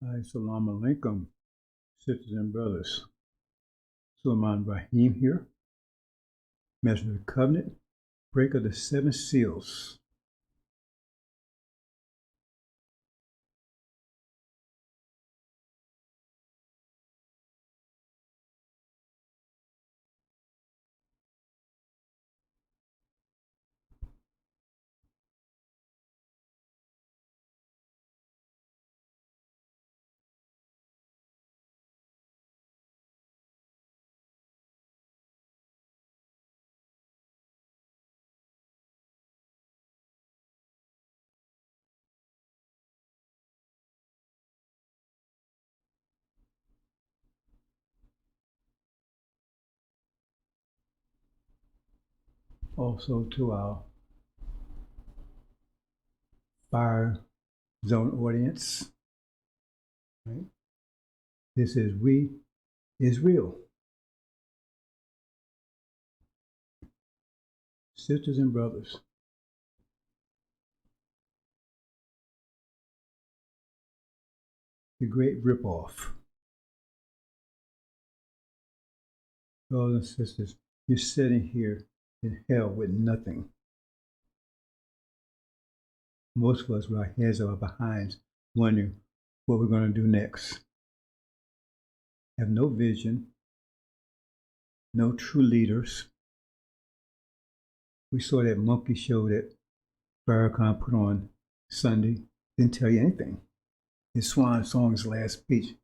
Assalamu alaikum, sisters and brothers. Sulaiman Rahim here, Master of the Covenant, breaker of the seven seals. Also to our fire zone audience, right? This is We is Real. Sisters and brothers, the great ripoff. Brothers and sisters, you're sitting here in hell with nothing. Most of us with our heads on our behinds, wondering what we're going to do next. Have no vision, no true leaders. We saw that monkey show that Farrakhan put on Sunday, didn't tell you anything. His swan song's last speech,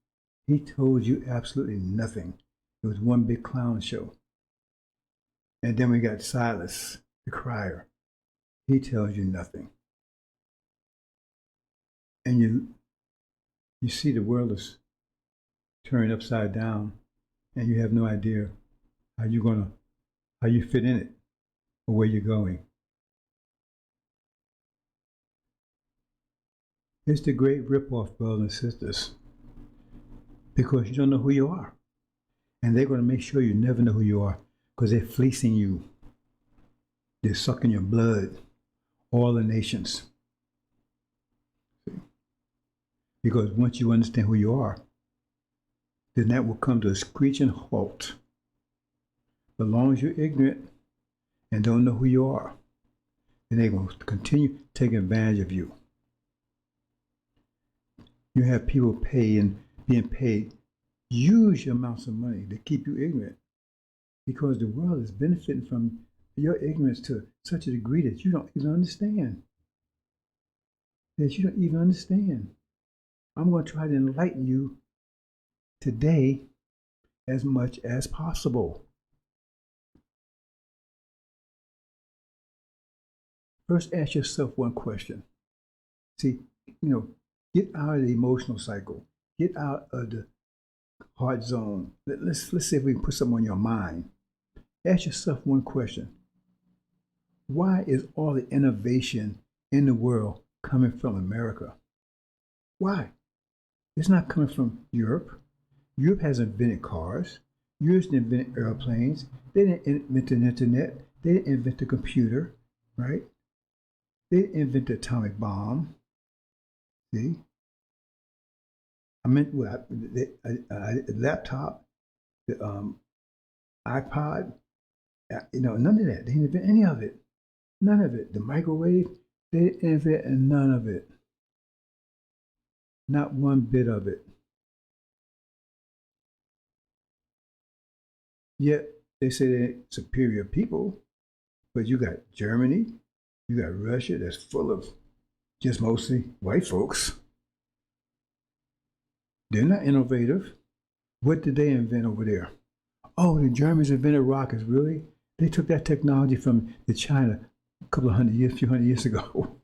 he told you absolutely nothing. It was one big clown show. And then we got Silas, the crier. He tells you nothing. And you see the world is turned upside down, and you have no idea how you fit in it or where you're going. It's the great ripoff, brothers and sisters, because you don't know who you are. And they're going to make sure you never know who you are because they're fleecing you. They're sucking your blood, all the nations. Because once you understand who you are, then that will come to a screeching halt. But as long as you're ignorant and don't know who you are, then they're going to continue taking advantage of you. You have people being paid huge amounts of money to keep you ignorant because the world is benefiting from your ignorance to such a degree that you don't even understand. I'm going to try to enlighten you today as much as possible. First, ask yourself one question. See, get out of the emotional cycle. Get out of the heart zone. Let's see if we can put something on your mind. Ask yourself one question. Why is all the innovation in the world coming from America? Why? It's not coming from Europe. Europe hasn't invented cars. Europe didn't invent airplanes. They didn't invent the internet. They didn't invent the computer, right? They didn't invent the atomic bomb. See? I meant what? The laptop, the iPod, none of that. They didn't invent any of it. None of it. The microwave, they didn't invent none of it. Not one bit of it. Yet they say they're superior people, but you got Germany, you got Russia that's full of just mostly white folks. They're not innovative. What did they invent over there? Oh, the Germans invented rockets. Really? They took that technology from the China a few hundred years ago.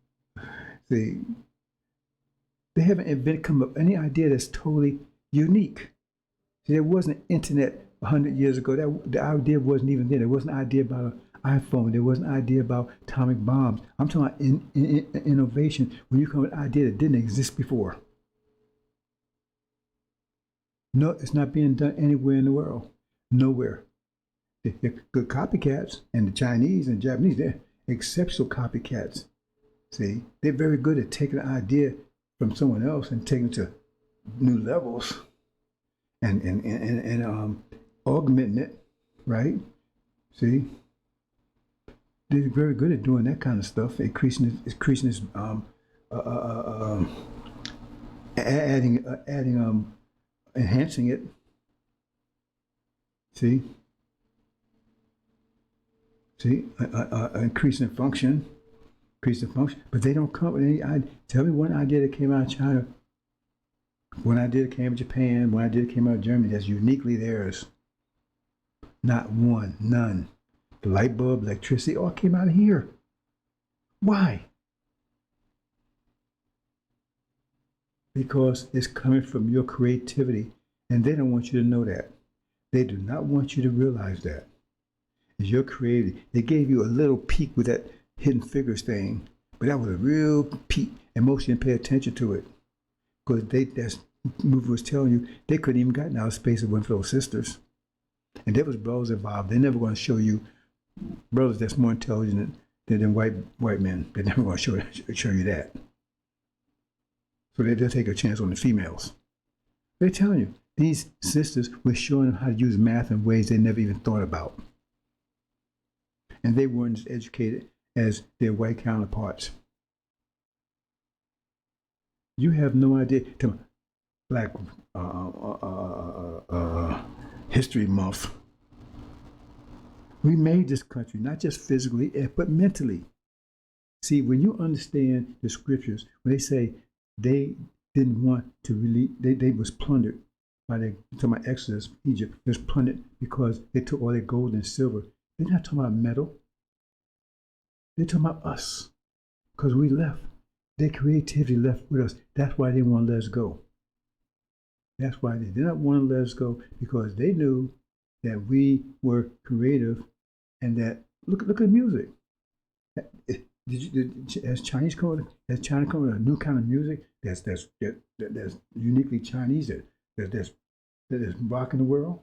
See, they haven't come up with any idea that's totally unique. See, there wasn't internet 100 years ago. The idea wasn't even there. There wasn't an idea about an iPhone. There wasn't an idea about atomic bombs. I'm talking about innovation when you come with an idea that didn't exist before. No, it's not being done anywhere in the world. Nowhere. They're good copycats, and the Chinese and Japanese, they're exceptional copycats. See, they're very good at taking an idea from someone else and taking it to new levels and augmenting it, right? See, they're very good at doing that kind of stuff, increasing its uh, uh, uh, adding enhancing it. See, increasing function, but they don't come with any idea. Tell me one idea that came out of China, one idea that came out of Japan, one idea that came out of Germany that's uniquely theirs. Not one, none. The light bulb, electricity, all came out of here. Why? Because it's coming from your creativity, and they don't want you to know that. They do not want you to realize that. It's your creativity. They gave you a little peek with that hidden figures thing, but that was a real peek, and most didn't pay attention to it. Because that movie was telling you they couldn't even gotten out of space if it weren't for those sisters. And there was brothers involved. They're never going to show you brothers that's more intelligent than white men. They're never going to show you that. So they'll take a chance on the females. They're telling you, these sisters were showing them how to use math in ways they never even thought about. And they weren't as educated as their white counterparts. You have no idea. Black History Month. We made this country, not just physically, but mentally. See, when you understand the scriptures, when they say they didn't want to really, they was plundered by the, talking about Exodus, Egypt was plundered because they took all their gold and silver. They're not talking about metal. They're talking about us, because we left. Their creativity left with us. That's why they want to let us go. That's why they did not want to let us go, because they knew that we were creative, and that look at music. Has China come with a new kind of music that's uniquely Chinese, that's rocking the world?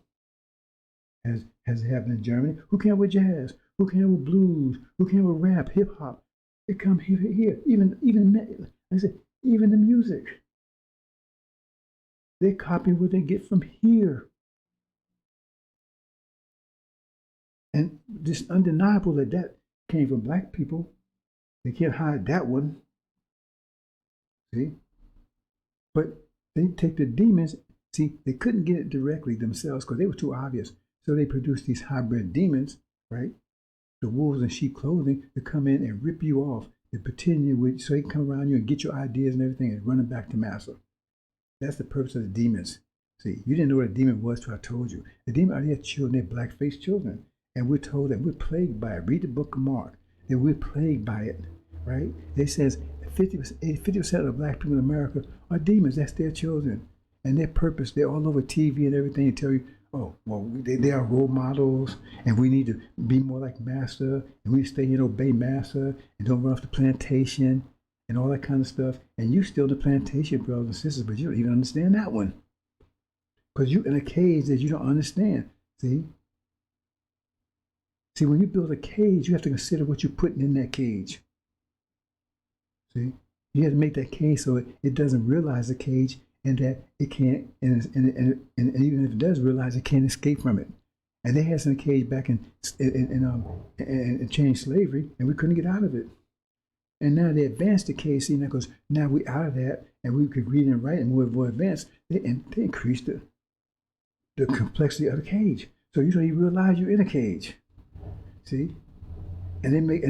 Has it happened in Germany? Who came with jazz? Who came with blues? Who came with rap, hip hop? It come here. Even like I said, even the music. They copy what they get from here. And it's undeniable that came from black people. They can't hide that one. See? But they take the demons. See, they couldn't get it directly themselves because they were too obvious. So they produced these hybrid demons, right? The wolves in sheep clothing to come in and rip you off, to pretend you would, so they can come around you and get your ideas and everything and run them back to massa. That's the purpose of the demons. See, you didn't know what a demon was till I told you. The demon are their children, they're black-faced children. And we're told that we're plagued by it. Read the book of Mark, that we're plagued by it, right? It says 50% of the black people in America are demons. That's their children. And their purpose, they're all over TV and everything and tell you, oh, well, they are role models, and we need to be more like Master, and we stay and obey Master, and don't run off the plantation, and all that kind of stuff. And you still the plantation, brothers and sisters, but you don't even understand that one. Because you're in a cage that you don't understand. See, when you build a cage, you have to consider what you're putting in that cage. See, you have to make that cage so it doesn't realize the cage, and that it can't, and even if it does realize, it can't escape from it. And they had us in a cage back in chain slavery, and we couldn't get out of it. And now they advanced the cage, see, because now we're out of that, and we could read and write and more advanced. They increased the complexity of the cage, so you don't even realize you're in a cage. See, and they make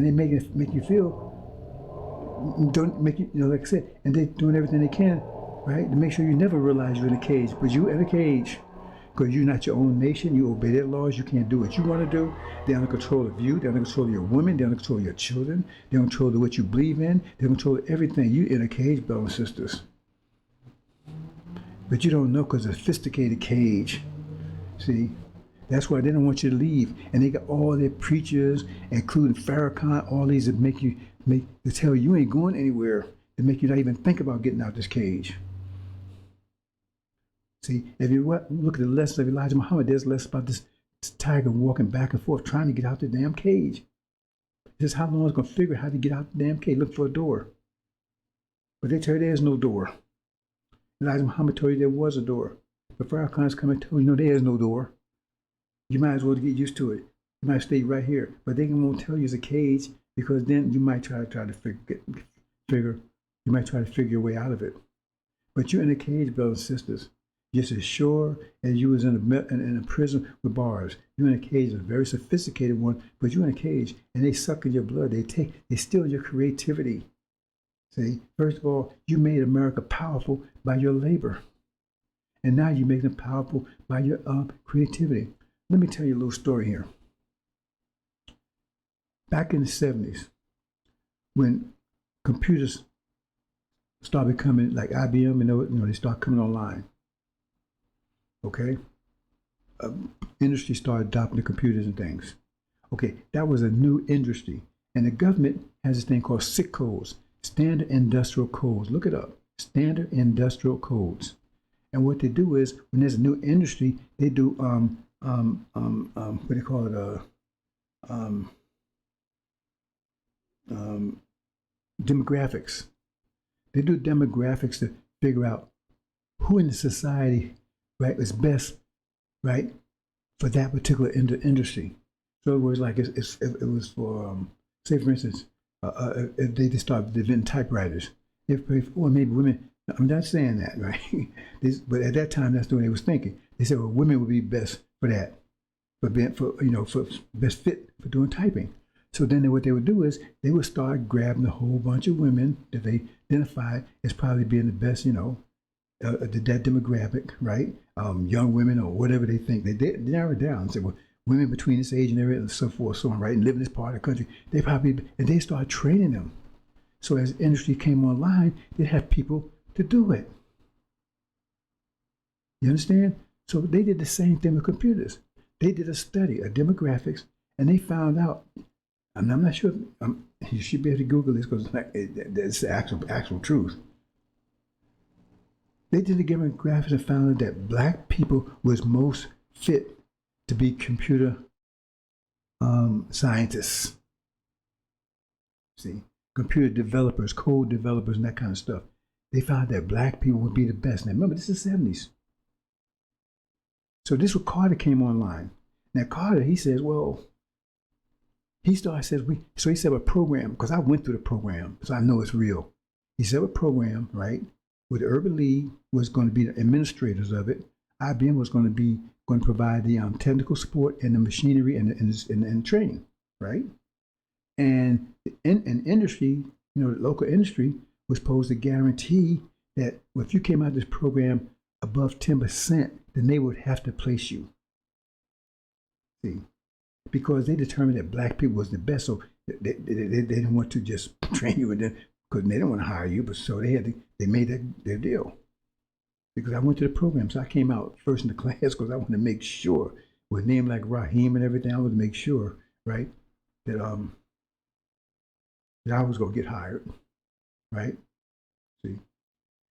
you feel, don't make you, like I said, and they're doing everything they can, right, to make sure you never realize you're in a cage, but you're in a cage. Because you're not your own nation, you obey their laws, you can't do what you want to do. They're under control of you, they're under control of your women, they're under control of your children, they're under control of what you believe in, they're under control of everything. You're in a cage, brothers and sisters. But you don't know because it's a sophisticated cage. See? That's why they don't want you to leave. And they got all their preachers, including Farrakhan, all these that to tell you ain't going anywhere, to make you not even think about getting out this cage. See, if you look at the lessons of Elijah Muhammad, there's less about this tiger walking back and forth trying to get out the damn cage. This is how long it's going to figure out how to get out the damn cage, look for a door. But they tell you there's no door. Elijah Muhammad told you there was a door. But Farrakhan's coming and told you, no, there is no door. You might as well get used to it. You might stay right here. But they won't tell you it's a cage because then you might try to figure you might try to figure your way out of it. But you're in a cage, brothers and sisters, just as sure as you was in a prison with bars. You're in a cage, a very sophisticated one, but you're in a cage, and they suck in your blood. They steal your creativity. See, first of all, you made America powerful by your labor, and now you make them powerful by your creativity. Let me tell you a little story here. Back in the 70s, when computers started becoming like IBM, and they start coming online. Okay, industry started adopting the computers and things. Okay, that was a new industry, and the government has this thing called SIC codes, Standard Industrial Codes. Look it up, Standard Industrial Codes. And what they do is, when there's a new industry, they do what do you call it? Demographics. They do demographics to figure out who in the society, right, is best, right, for that particular industry. So it was like it was for, say for instance, if they just started inventing typewriters, or maybe women. I'm not saying that, right? But at that time, that's the way they was thinking. They said, well, women would be best for that, for best fit for doing typing. So then what they would do is they would start grabbing a whole bunch of women that they identified as probably being the best, that demographic, right? Young women or whatever they think. They narrow it down and say, well, women between this age and everything and so forth, so on, right? And live in this part of the country. And they start training them. So as industry came online, they had people to do it. You understand? So they did the same thing with computers. They did a study of demographics, and they found out. I'm not sure. You should be able to Google this because it's the actual truth. They did the demographics and found out that black people was most fit to be computer scientists. See, computer developers, code developers, and that kind of stuff. They found that black people would be the best. Now remember, this is the 70s. So this was Carter came online. Now Carter, he says, well, he said a program, because I went through the program, so I know it's real. He set up a program, right, where the Urban League was going to be the administrators of it. IBM was going to provide the technical support and the machinery and training, right? And in industry, the local industry was supposed to guarantee that if you came out of this program above 10%, then they would have to place you. See? Because they determined that black people was the best, so they didn't want to just train you with them because they didn't want to hire you. But so they made their deal. Because I went to the program, so I came out first in the class because I wanted to make sure, with a name like Raheem and everything, I wanted to make sure, right, that I was going to get hired, right? See,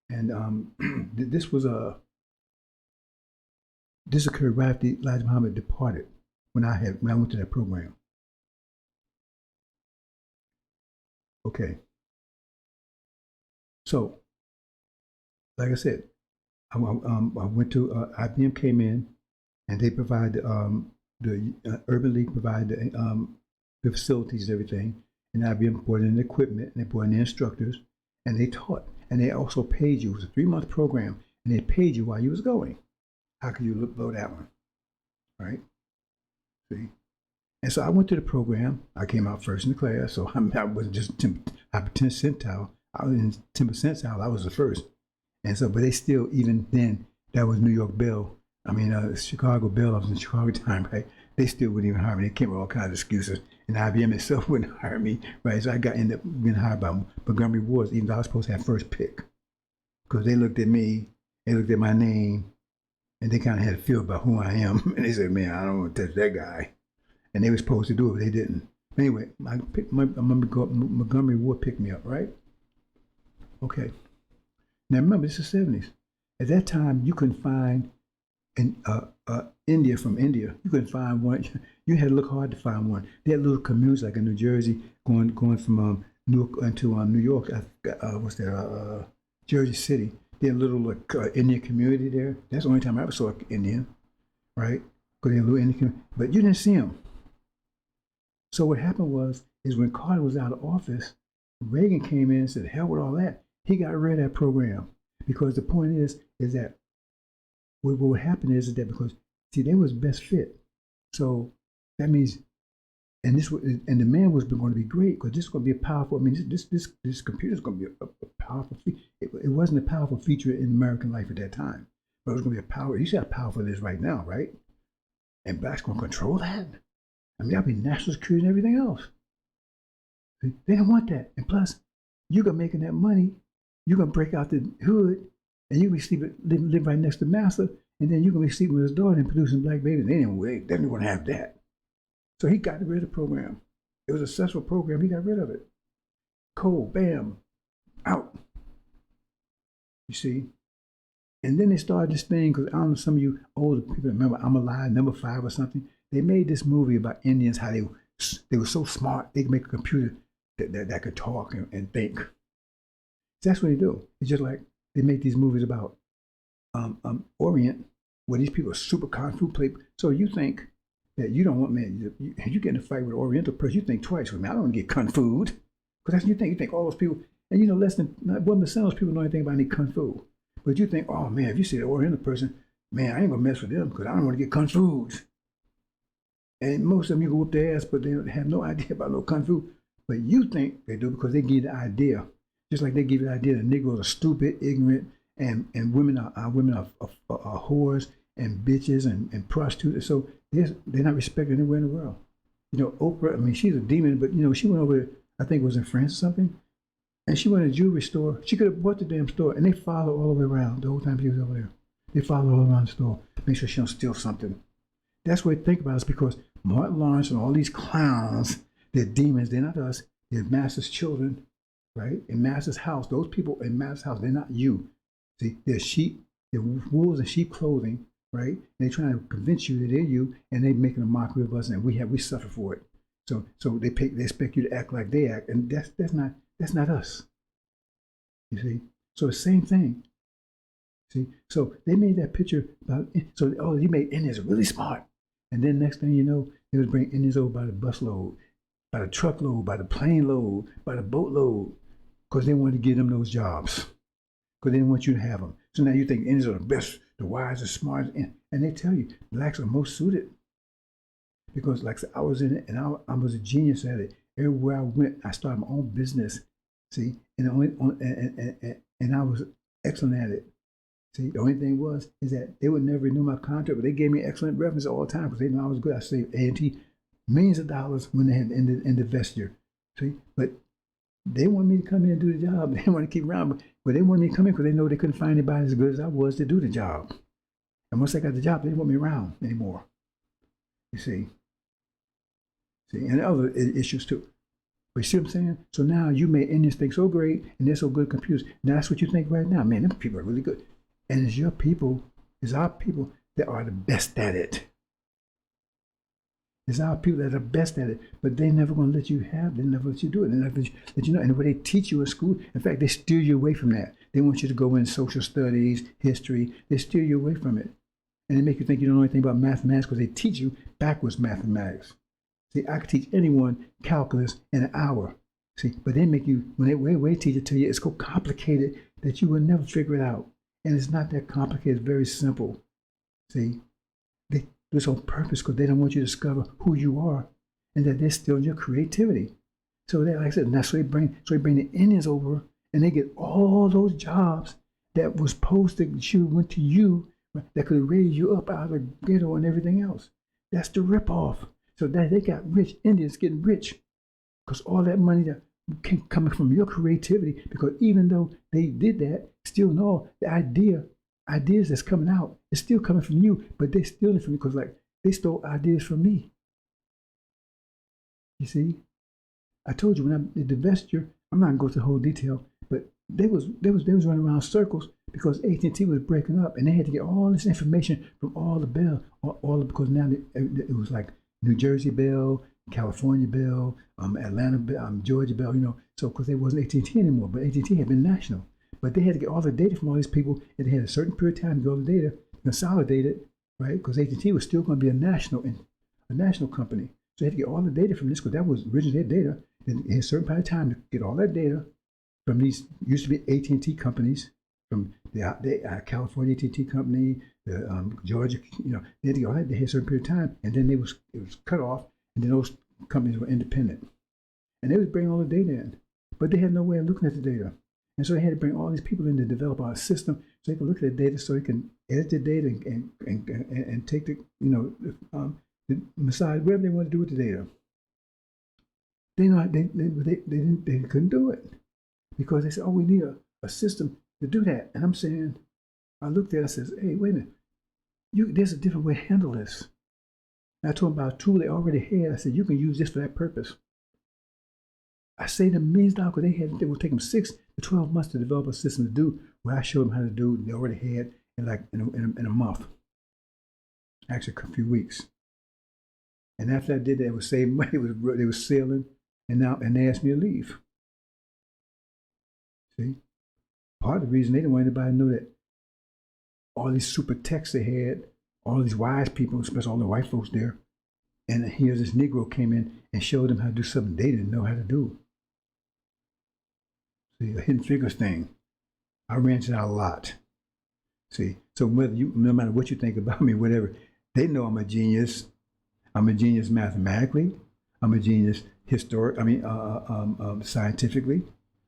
and this occurred right after Elijah Muhammad departed. When I went to that program. Okay. So, like I said, I went to IBM came in, and they provide the Urban League provide the facilities and everything, and IBM brought in the equipment, and they brought in the instructors, and they taught, and they also paid you. It was a 3-month program, and they paid you while you was going. How could you blow that one, right? See, and so I went to the program. I came out first in the class, so I wasn't just 10 percentile. I was in 10 percentile. I was the first, and so, but they still, even then, that was New York Bell. I mean, Chicago Bell. I was in Chicago time, right? They still wouldn't even hire me. They came with all kinds of excuses, and IBM itself wouldn't hire me, right? So I ended up being hired by Montgomery Ward, even though I was supposed to have first pick, because they looked at me, they looked at my name. And they kind of had a feel about who I am. And they said, man, I don't want to touch that guy. And they were supposed to do it, but they didn't. Anyway, Montgomery Ward picked me up, right? Okay. Now remember, this is the 70s. At that time, you couldn't find India from India. You couldn't find one. You had to look hard to find one. They had little commutes like in New Jersey, going from Newark into New York. Jersey City. their little Indian community there. That's the only time I ever saw an Indian, right? Because they little Indian community. But you didn't see them. So what happened is when Carter was out of office, Reagan came in and said, hell with all that. He got rid of that program. Because the point is that what would happen is that because, see, they was best fit. So that means, and the man was going to be great because this is going to be a powerful, I mean, this computer is going to be a powerful feature. It wasn't a powerful feature in American life at that time, but it was going to be a power. You see how powerful it is right now, right? And blacks going to control that? I mean, that'll be national security and everything else. See, they don't want that. And plus, you're going to making that money, you're going to break out the hood, and you're going to be live right next to Massa, and then you're going to be sleeping with his daughter and producing black babies. They didn't want to have that. So he got rid of the program. It was a successful program. He got rid of it. Cold, bam, out. You see? And then they started this thing, because I don't know, some of you older people remember I'm Alive, number 5 or something. They made this movie about Indians, how they were so smart, they could make a computer that could talk and think. That's what they do. It's just like they make these movies about Orient, where these people are super kung fu play. So you think that you don't want, man, you get in a fight with an Oriental person, you think twice. Well, man, I don't want to get kung fu'd. Because that's what you think. You think all those people, and you know, less than 1% of those people know anything about any kung fu. But you think, oh man, if you see an Oriental person, man, I ain't gonna mess with them because I don't want to get kung fu'd. And most of them, you go whoop their ass, but they have no idea about no kung fu. But you think they do because they give you the idea. Just like they give you the idea that Negroes are stupid, ignorant, and women are whores and bitches and prostitutes. So they're not respected anywhere in the world. You know, Oprah, I mean, she's a demon, but you know, she went over, I think it was in France or something, and she went to a jewelry store. She could have bought the damn store, and they followed her all the way around the whole time she was over there. They followed her all around the store, make sure she don't steal something. That's what they think about us, because Martin Lawrence and all these clowns, they're demons. They're not us. They're Master's children, right? In Master's house, those people in Master's house, they're not you. See, they're sheep, they're wolves in sheep clothing, right? And they're trying to convince you that they're you, and they're making a mockery of us, and we suffer for it. So they expect you to act like they act, and that's not us. You see? So the same thing. See? So they made that picture about, you made Indians really smart. And then next thing you know, they would bring Indians over by the busload, by the truckload, by the plane load, by the boatload, because they wanted to give them those jobs. Because they didn't want you to have them. So now you think Indians are the best, the wisest, smartest, and they tell you blacks are most suited. Because like I said, I was in it, and I was a genius at it. Everywhere I went, I started my own business. See, and I was excellent at it. See, the only thing is that they would never renew my contract, but they gave me excellent reference all the time because they know I was good. I saved A&T millions of dollars when they had in the vesture. See, but they wanted me to come in and do the job. They didn't want to keep around, but they wanted me to come in because they know they couldn't find anybody as good as I was to do the job. And once I got the job, they didn't want me around anymore. You see, and other issues too. But you see what I'm saying? So now you made Indians think so great, and they're so good at computers. Now that's what you think right now. Man, them people are really good. And it's your people, it's our people that are the best at it. It's our people that are best at it, but they never going to let you have, they never let you do it. They never let you know. And what they teach you in school, in fact, they steer you away from that. They want you to go in social studies, history. They steer you away from it. And they make you think you don't know anything about mathematics because they teach you backwards mathematics. See, I could teach anyone calculus in an hour. See, but they make you, when they teach it to you, it's so complicated that you will never figure it out. And it's not that complicated, it's very simple. See, they do this on purpose because they don't want you to discover who you are and that they're still in your creativity. So they, like I said, that's so they bring the Indians over and they get all those jobs that was posted, went to you, that could raise you up out of the ghetto and everything else. That's the ripoff. So that they got rich, Indians getting rich because all that money that coming from your creativity, because even though they did that, still know the ideas that's coming out is still coming from you, but they're stealing from you because like they stole ideas from me. You see, I told you when I did the vesture, I'm not gonna go to the whole detail, but they was running around circles because AT&T was breaking up, and they had to get all this information from all the Bell, because now it was like New Jersey Bell, California Bell, Atlanta Bell, Georgia Bell, you know, so because they wasn't AT&T anymore, but AT&T had been national. But they had to get all the data from all these people, and they had a certain period of time to get all the data, consolidate it, right? Because AT&T was still going to be a national company. So they had to get all the data from this, because that was originally their data. And they had a certain period of time to get all that data from these used to be AT&T companies, from the California AT&T company, the Georgia, they had to get all that. They had a certain period of time, and then it was cut off, and then those companies were independent, and they was bringing all the data in, but they had no way of looking at the data, and so they had to bring all these people in to develop our system so they could look at the data, so they can edit the data and take the decide whatever they want to do with the data. They couldn't do it because they said, "Oh, we need a system to do that." And I'm saying, I looked at it and says, "Hey, wait a minute, there's a different way to handle this." And I told them about a tool they already had. I said, "You can use this for that purpose." I saved them millions of dollars because it would take them 6 to 12 months to develop a system to do what I showed them how to do. They already had in a month, actually a few weeks. And after I did that, it was saving money. They were sailing, and they asked me to leave. See, part of the reason they didn't want anybody to know that all these super techs they had, all these wise people, especially all the white folks there, and here's this Negro came in and showed them how to do something they didn't know how to do. See, a hidden figures thing. I ran into that a lot. See, so no matter what you think about me, whatever, they know I'm a genius. I'm a genius mathematically. I'm a genius scientifically,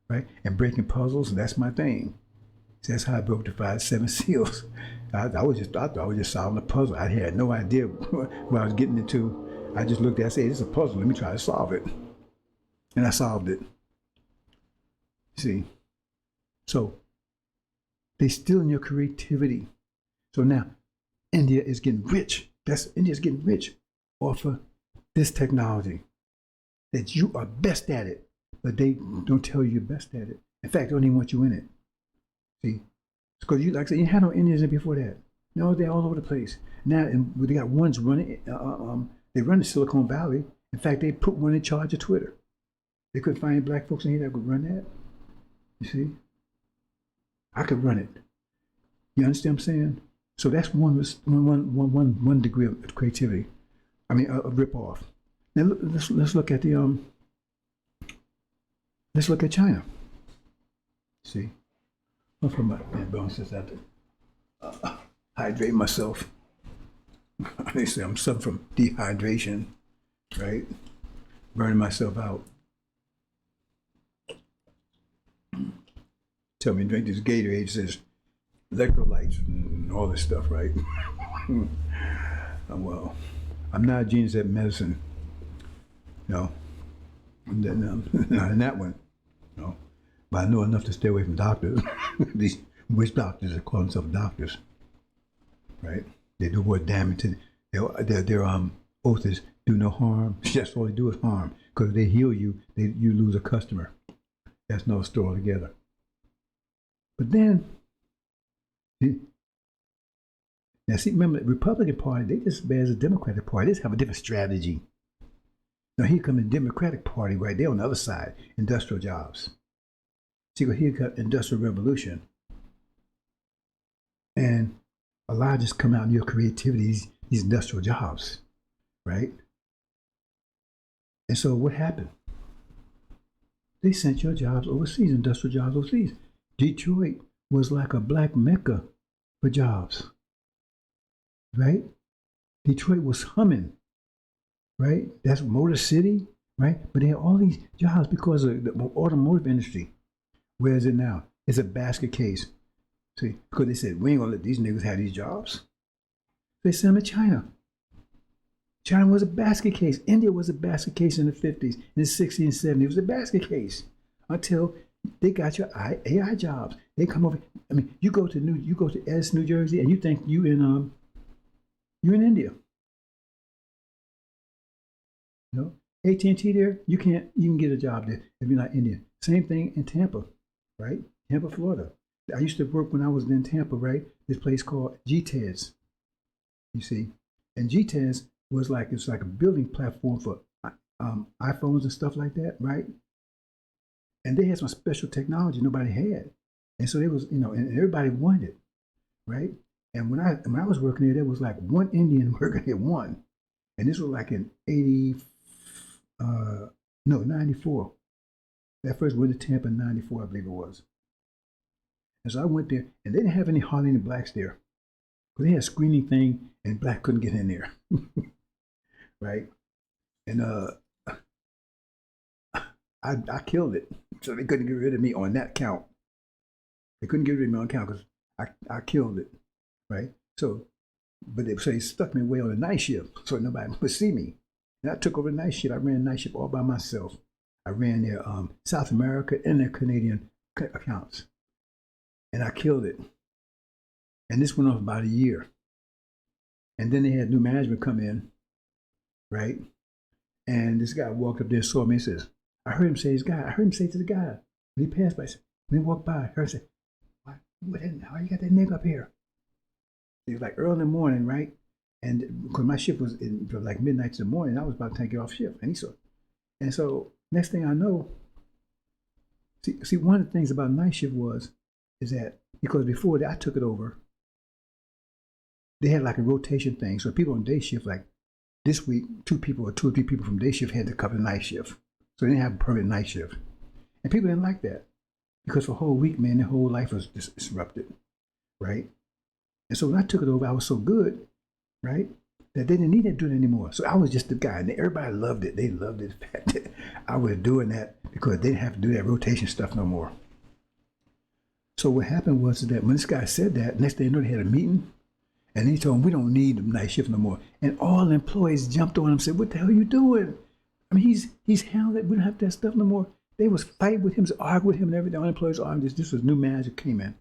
right? And breaking puzzles, that's my thing. See, that's how I broke the 7 seals. I thought I was just solving a puzzle. I had no idea what I was getting into. I just looked at it and said, "This is a puzzle. Let me try to solve it." And I solved it. See? So they stealing your creativity. So now India is getting rich. India's getting rich off of this technology. That you are best at it, but they don't tell you you're best at it. In fact, they don't even want you in it. See? Because like I said, you had no Indians in before that. No, they're all over the place. Now, and they got ones running, they run in Silicon Valley. In fact, they put one in charge of Twitter. They couldn't find black folks in here that could run that. You see? I could run it. You understand what I'm saying? So that's one degree of creativity. I mean, a rip off. Now let's look at let's look at China. See? I'm from my bones just have to hydrate myself. They say I'm suffering from dehydration, right? Burning myself out. Tell me to drink this Gatorade, it says electrolytes and all this stuff, right? Well, I'm not a genius at medicine. No. Not in that one. No. But I know enough to stay away from doctors. These witch doctors that call themselves doctors, right? They do what damage to their oath is do no harm. That's all they do is harm. Because if they heal you, you lose a customer. That's another story altogether. But then, now see, remember the Republican Party, they just as bad as the Democratic Party. They just have a different strategy. Now here comes the Democratic Party right there on the other side, industrial jobs. See, here comes Industrial Revolution. And a lot just come out in your creativity, these industrial jobs, right? And so what happened? They sent your jobs overseas, industrial jobs overseas. Detroit was like a black mecca for jobs, right? Detroit was humming, right? That's Motor City, right? But they had all these jobs because of the automotive industry. Where is it now? It's a basket case. See, because they said, we ain't gonna let these niggas have these jobs. They sent them to China. China was a basket case. India was a basket case in the 50s, in the 60s and 70s. It was a basket case until they got your AI jobs. They come over. I mean, you go to Edison, New Jersey, and you think you're in India. You know, AT&T there, you can get a job there if you're not Indian. Same thing in Tampa, right? Tampa, Florida. I used to work when I was in Tampa, right? This place called GTES. You see, and GTES was like a building platform for iPhones and stuff like that, right? And they had some special technology nobody had. And so it was, and everybody wanted it, right? And when I was working there was like one Indian working at one, and this was like in 80, no 94. That first went to Tampa in 94, I believe it was. And so I went there, and they didn't have hardly any blacks there, because they had a screening thing, and black couldn't get in there, right? And I killed it, so they couldn't get rid of me on that count. They couldn't get rid of me on count because I killed it, right? So, but they stuck me away on the night shift, so nobody would see me. And I took over the night shift. I ran the night shift all by myself. I ran their South America and their Canadian accounts, and I killed it. And this went on for about a year. And then they had new management come in, right? And this guy walked up there and saw me and says, I heard him say to the guy, when he passed by, when he walked by, I heard him say, why you got that nigga up here? It was like early in the morning, right? And because my shift was from like midnight to the morning, I was about to take it off shift. And he saw, and so next thing I know, see, one of the things about night shift is that because before that I took it over, they had like a rotation thing. So people on day shift, like this week, 2 or 3 people from day shift had to cover the night shift. So they didn't have a permanent night shift. And people didn't like that because for a whole week, man, their whole life was disrupted, right? And so when I took it over, I was so good, right, that they didn't need to do it anymore. So I was just the guy, and everybody loved it. They loved it, the fact that I was doing that because they didn't have to do that rotation stuff no more. So what happened was that when this guy said that, next thing you know, they had a meeting, and he told him, we don't need the night shift no more. And all the employees jumped on him and said, what the hell are you doing? I mean, he's handled it. We don't have that stuff no more. They was fighting with him, arguing with him and everything. All the employees arguing. This was new manager came in.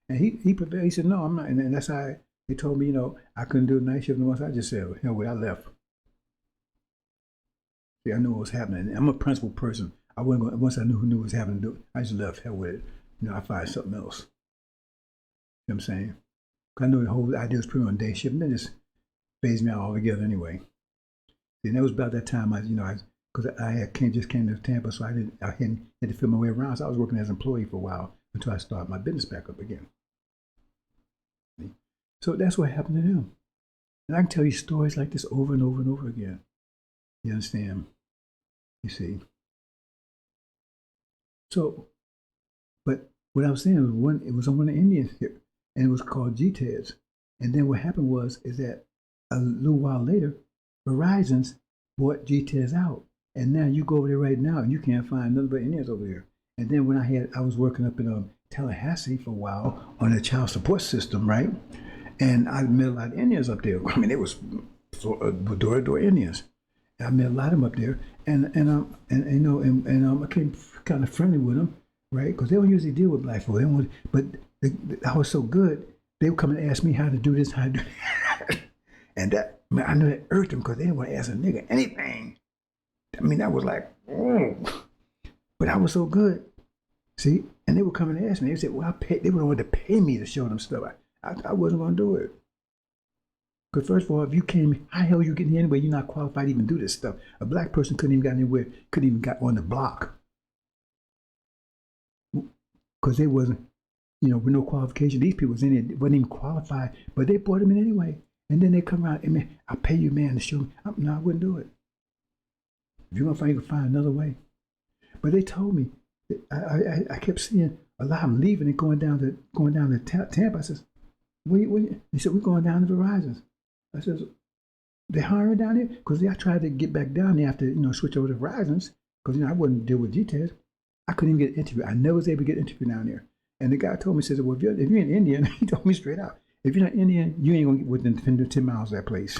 And he prepared. He said, no, I'm not. And that's how they told me, I couldn't do the night shift no more. So I just said, hell with it, I left. See, I knew what was happening. And I'm a principled person. I wasn't going, once I knew what was happening, I just left, hell with it. I find something else. You know what I'm saying? I know the whole idea was put on day shift, and then just phased me out altogether anyway. And that was about that time because I just came to Tampa, so I had to feel my way around. So I was working as an employee for a while until I started my business back up again. So that's what happened to them. And I can tell you stories like this over and over and over again. You understand? You see? So, but what I was saying was it was on one of the Indians here, and it was called GTEDs. And then what happened is that a little while later, Verizon's bought GTEDs out. And now you go over there right now and you can't find nothing but Indians over there. And then when I was working up in Tallahassee for a while on the child support system, right? And I met a lot of Indians up there. I mean, it was door-to-door Indians. And I met a lot of them up there, and I became kind of friendly with them, right? Because they don't usually deal with black folk. I was so good, they would come and ask me how to do this, how to do that. And that, man, I knew that irked them because they didn't want to ask a nigga anything. I mean, that was like, oh. But I was so good, see? And they would come and ask me. They said, well, they would want to pay me to show them stuff. I wasn't going to do it. Because first of all, if you came, how the hell are you getting here anyway? You're not qualified to even do this stuff. A black person couldn't even got anywhere, couldn't even got on the block. Because they wasn't, with no qualification. These people wasn't even qualified, but they brought them in anyway. And then they come around, and man, I'll pay you, man, to show me. No, I wouldn't do it. If you're going to find, you can find another way. But they told me, I kept seeing a lot of them leaving and going down to Tampa. I says, they said, we're going down to Verizon. I says, they hiring down there? Because I tried to get back down there after, switch over to Verizon's, because, I wouldn't deal with GTEs. I couldn't even get an interview. I never was able to get an interview down there. And the guy told me, says, well, if you're an Indian, he told me straight out, if you're not Indian, you ain't going to get within 10 miles of that place.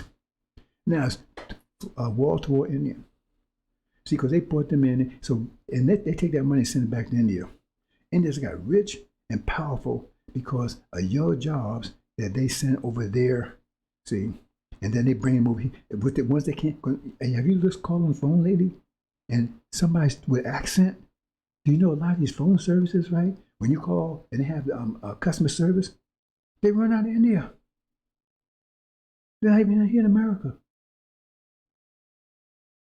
Now, it's wall-to-wall Indian. See, because they brought them in, and they take that money and send it back to India. Indians got rich and powerful because of your jobs that they sent over there, see, and then they bring them over here. But once they can't, and have you just called on the phone lately? And somebody with accent, do you know a lot of these phone services, right? When you call and they have customer service, they run out of India. They're not even here in America.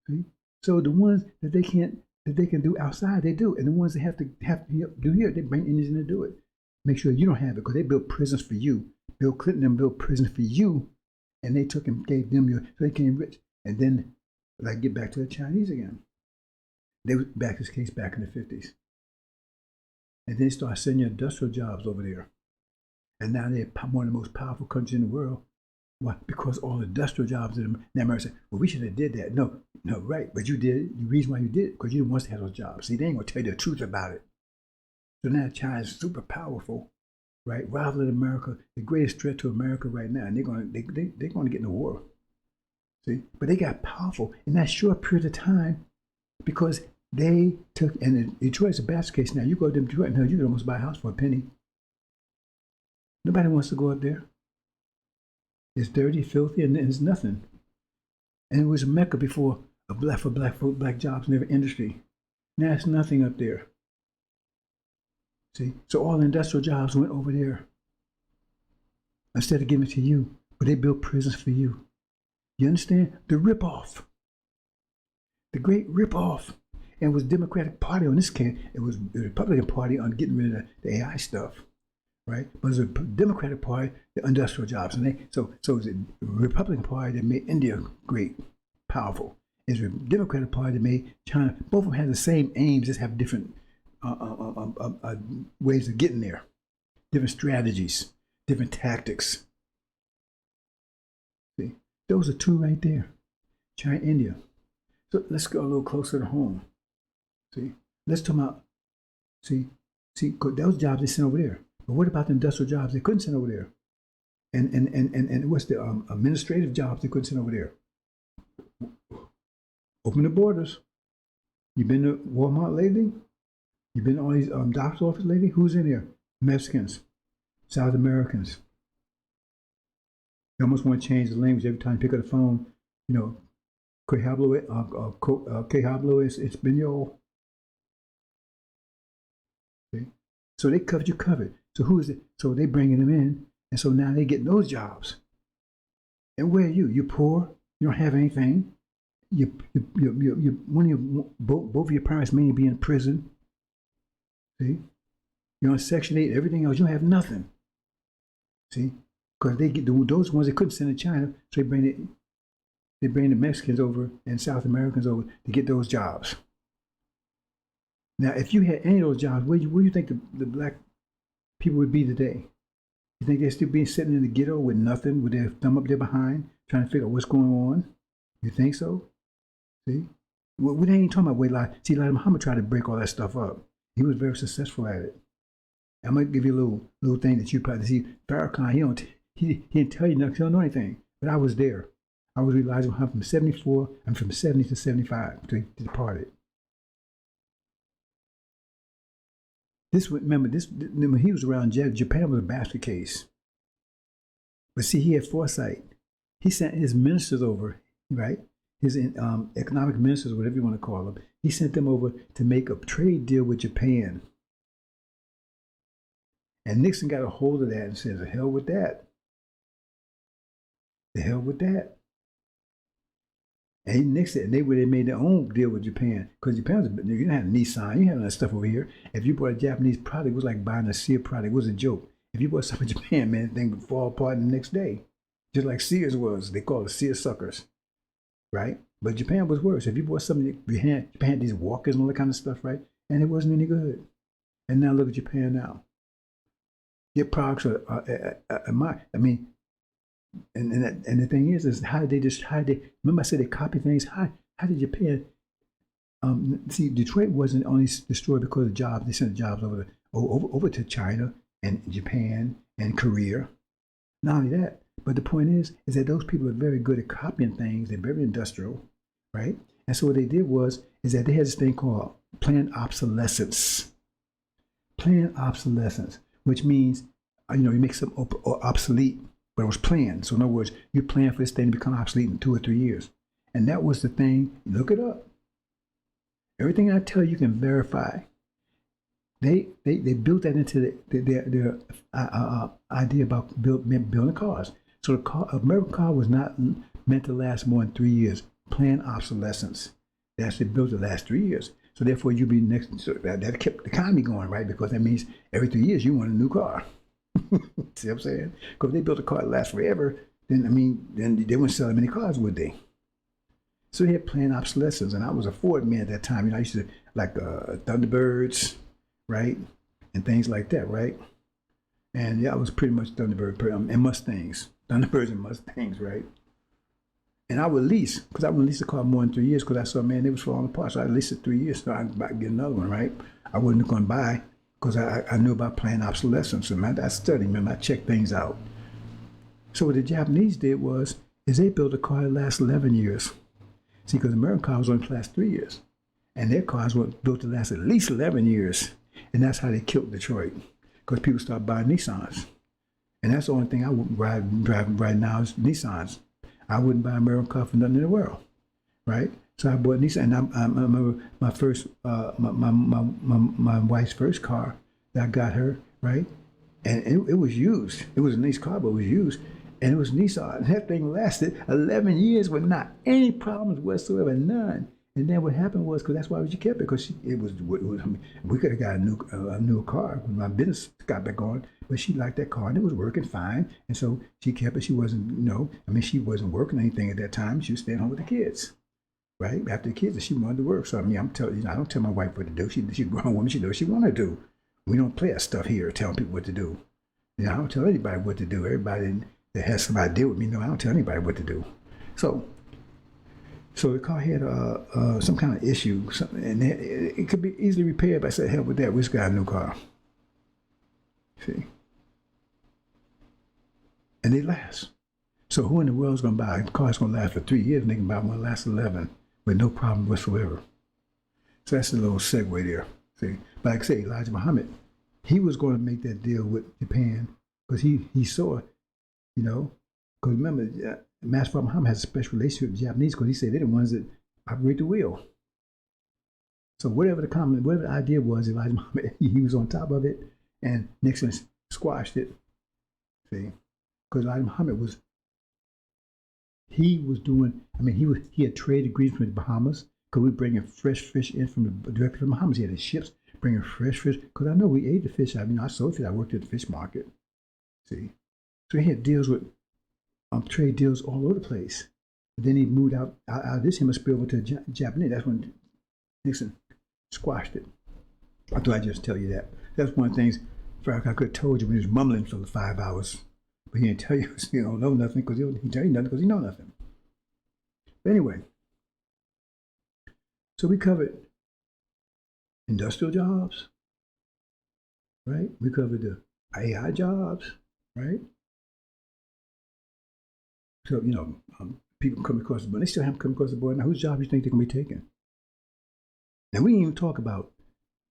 See? So the ones that they can do outside, they do, and the ones that have to do here, they bring Indians in to do it. make sure you don't have it, because they built prisons for you. Bill Clinton and built prisons for you, and they took and gave them your, so they became rich. And then, like, get back to the Chinese again. They was back this case back in the 50s. And then they started sending industrial jobs over there. And now they're one of the most powerful countries in the world. Why? Because all the industrial jobs in America said, well, we should have did that. No, right. But you did it. The reason why you did it, because you didn't want to have those jobs. See, they ain't going to tell you the truth about it. So now China's super powerful, right? Rivaling America, the greatest threat to America right now. And they're going to get in a war. See? But they got powerful in that short period of time because they took, and Detroit's a basket case now. You go to Detroit now, you can almost buy a house for a penny. Nobody wants to go up there. It's dirty, filthy, and it's nothing. And it was a mecca before for black jobs in every industry. Now it's nothing up there. See, so all the industrial jobs went over there instead of giving it to you, but they built prisons for you. You understand? The ripoff, the great ripoff, and it was Democratic Party on this case. It was the Republican Party on getting rid of the AI stuff. Right, but it's a Democratic Party, the industrial jobs, and so it's a Republican Party that made India great, powerful. It's a Democratic Party that made China. Both of them have the same aims, just have different ways of getting there, different strategies, different tactics. See, those are two right there, China, India. So let's go a little closer to home. See, let's talk about see, those jobs they sent over there. But what about the industrial jobs they couldn't send over there? And what's the administrative jobs they couldn't send over there? Open the borders. You been to Walmart lately? You been to all these doctor's office lately? Who's in there? Mexicans, South Americans. You almost want to change the language every time you pick up the phone. You know, que hablo español. See? So they covered you covered. So who is it? So they bringing them in, and so now they getting those jobs. And where are you? You're poor. You don't have anything. You one of your both of your parents may be in prison. See, you're on Section 8. Everything else, you don't have nothing. See, because they get those ones they couldn't send to China, so they bring the Mexicans over and South Americans over to get those jobs. Now, if you had any of those jobs, where do you think the black people would be today? You think they'd still be sitting in the ghetto with nothing, with their thumb up their behind, trying to figure out what's going on? You think so? See? Well, we ain't talking about weight loss. See, like Muhammad tried to break all that stuff up. He was very successful at it. I'm gonna give you a little thing that you probably see. Farrakhan, he didn't tell you nothing, he don't know anything. But I was there. I was realizing I'm from 74, I'm from 70 to 75 to departed. Remember, he was around Japan was a basket case. But see, he had foresight. He sent his ministers over, right? His economic ministers, whatever you want to call them. He sent them over to make a trade deal with Japan. And Nixon got a hold of that and said, the hell with that. The hell with that. And Nixon, and they made their own deal with Japan. Because Japan, you didn't have Nissan, you had that stuff over here. If you bought a Japanese product, it was like buying a Sears product. It was a joke. If you bought something in Japan, man, the thing would fall apart the next day. Just like Sears was. They called it Sears suckers. Right? But Japan was worse. If you bought something, Japan had these walkers and all that kind of stuff, right? And it wasn't any good. And now look at Japan now. Their products are and the thing is how did they remember I said they copy things? How did Japan see Detroit wasn't only destroyed because of jobs, they sent jobs over to China and Japan and Korea. Not only that, but the point is that those people are very good at copying things, they're very industrial, right? And so what they did is that they had this thing called planned obsolescence. Planned obsolescence, which means you make something obsolete. But it was planned. So in other words, you plan for this thing to become obsolete in 2 or 3 years. And that was the thing. Look it up. Everything I tell you can verify. They built that into their idea about building cars. So American car was not meant to last more than 3 years. Planned obsolescence. They actually built the last 3 years. So therefore, you be next. So that kept the economy going, right? Because that means every 3 years you want a new car. See what I'm saying? Because if they built a car that lasts forever, then then they wouldn't sell that many cars, would they? So they had planned obsolescence, and I was a Ford man at that time. I used to like Thunderbirds, right, and things like that, right. And yeah, I was pretty much Thunderbird and Mustangs, Thunderbirds and Mustangs, right. And I would lease, because I wouldn't lease a car more than 3 years, because I saw, man, it was falling apart. So I leased it 3 years, so I could get another one, right. I wasn't going to buy, because I knew about planned obsolescence, and I studied, man, I checked things out. So what the Japanese did is they built a car that lasts 11 years. See, because American cars only last 3 years. And their cars were built to last at least 11 years. And that's how they killed Detroit. Because people started buying Nissans. And that's the only thing I would drive right now is Nissans. I wouldn't buy an American car for nothing in the world. Right? So I bought Nissan. And I remember my first, my wife's first car that I got her, right? And it was used. It was a nice car, but it was used. And it was Nissan. And that thing lasted 11 years with not any problems whatsoever, none. And then what happened was, because that's why she kept it, because we could have got a new car when my business got back on, but she liked that car and it was working fine. And so she kept it. She wasn't, she wasn't working anything at that time. She was staying home with the kids, right? After the kids, and she wanted to work. So I'm telling you, I don't tell my wife what to do. She's a grown woman. She knows what she want to do. We don't play that stuff here, telling people what to do. I don't tell anybody what to do. Everybody that has somebody deal with me, no, I don't tell anybody what to do. So the car had some kind of issue, and it could be easily repaired. But I said, hell with that, we just got a new car. See? And they last. So who in the world is going to buy a car that's going to last for 3 years, and they can buy one that lasts 11 with no problem whatsoever? So that's a little segue there. See? But like I say, Elijah Muhammad, he was going to make that deal with Japan because he saw, because remember, Master Muhammad has a special relationship with the Japanese because he said they're the ones that operate the wheel. So whatever the idea was, Elijah Muhammad, he was on top of it, and Nixon squashed it. See, because Elijah Muhammad was doing. He had trade agreements with the Bahamas because we were bringing fresh fish in directly from the Bahamas. He had his ships bringing fresh fish because I know we ate the fish. I sold fish. I worked at the fish market. See, so he had deals with. Trade deals all over the place. And then he moved out of this hemisphere over to the Japanese. That's when Nixon squashed it. I thought I'd just tell you that. That's one of the things Farrakhan I could have told you when he was mumbling for the 5 hours. But he didn't tell you he don't know nothing because he didn't tell you nothing because he know nothing. But anyway, so we covered industrial jobs, right? We covered the AI jobs, right? So, people come across the board. They still haven't come across the board. Now, whose job do you think they're going to be taking? Now, we didn't even talk about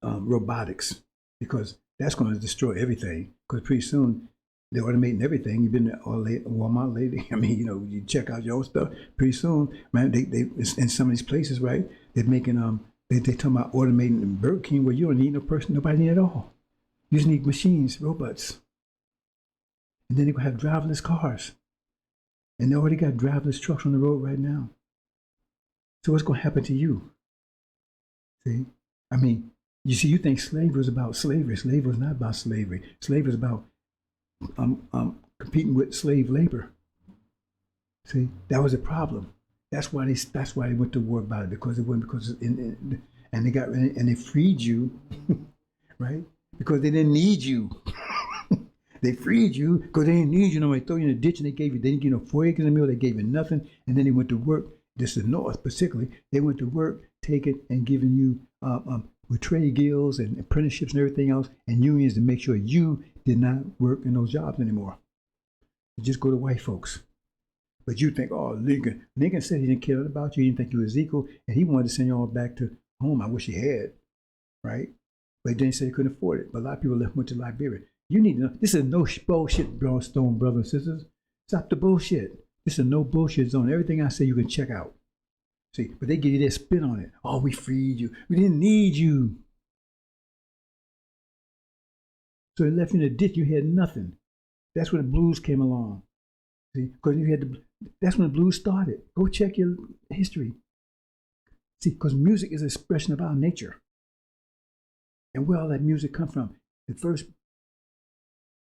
robotics because that's going to destroy everything because pretty soon they're automating everything. You've been to Walmart lately. You check out your own stuff. Pretty soon, man, they in some of these places, right, they're making, they talking about automating Burger King where you don't need no person, nobody need at all. You just need machines, robots. And then they're going to have driverless cars. And they already got driverless trucks on the road right now. So what's going to happen to you? See? You think slavery was about slavery. Slavery was not about slavery. Slavery was about competing with slave labor. See? That was a problem. That's why they went to war about it and they freed you, right? Because they didn't need you. They freed you because they didn't need you. They throw you in a ditch and they didn't give you no 4 acres in the middle. They gave you nothing. And then they went to work. This is the North, particularly. They went to work, taking and giving you with trade guilds and apprenticeships and everything else and unions to make sure you did not work in those jobs anymore. You just go to white folks. But you think, oh, Lincoln. Lincoln said he didn't care about you. He didn't think you were Ezekiel. And he wanted to send you all back to home. I wish he had, right? But then he said he couldn't afford it. But a lot of people went to Liberia. You need to know, this is no bullshit, Stone brothers and sisters. Stop the bullshit. This is a no bullshit zone. Everything I say you can check out. See, but they give you their spin on it. Oh, we freed you. We didn't need you. So they left you in a ditch. You had nothing. That's when the blues came along. See, because that's when the blues started. Go check your history. See, because music is an expression of our nature. And where all that music come from? The first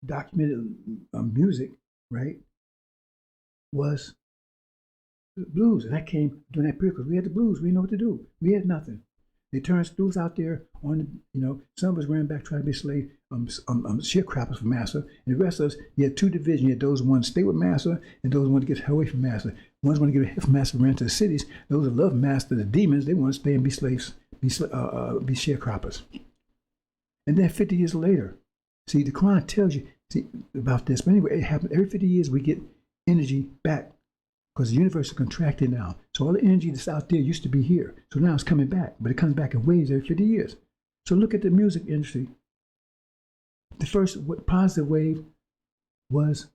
documented music, right, was the blues. And that came during that period because we had the blues. We didn't know what to do. We had nothing. They turned schools out there on, some of us ran back trying to be slave sharecroppers for master. And the rest of us, you had two divisions. You had those ones stay with master and those wanted to get away from master. Ones want to get away from master, ran to the cities. Those that love master, the demons, they want to stay and be slaves, be sharecroppers. And then 50 years later, see, the Quran tells you about this. But anyway, it happened every 50 years we get energy back because the universe is contracting now. So all the energy that's out there used to be here. So now it's coming back, but it comes back in waves every 50 years. So look at the music industry. The first positive wave was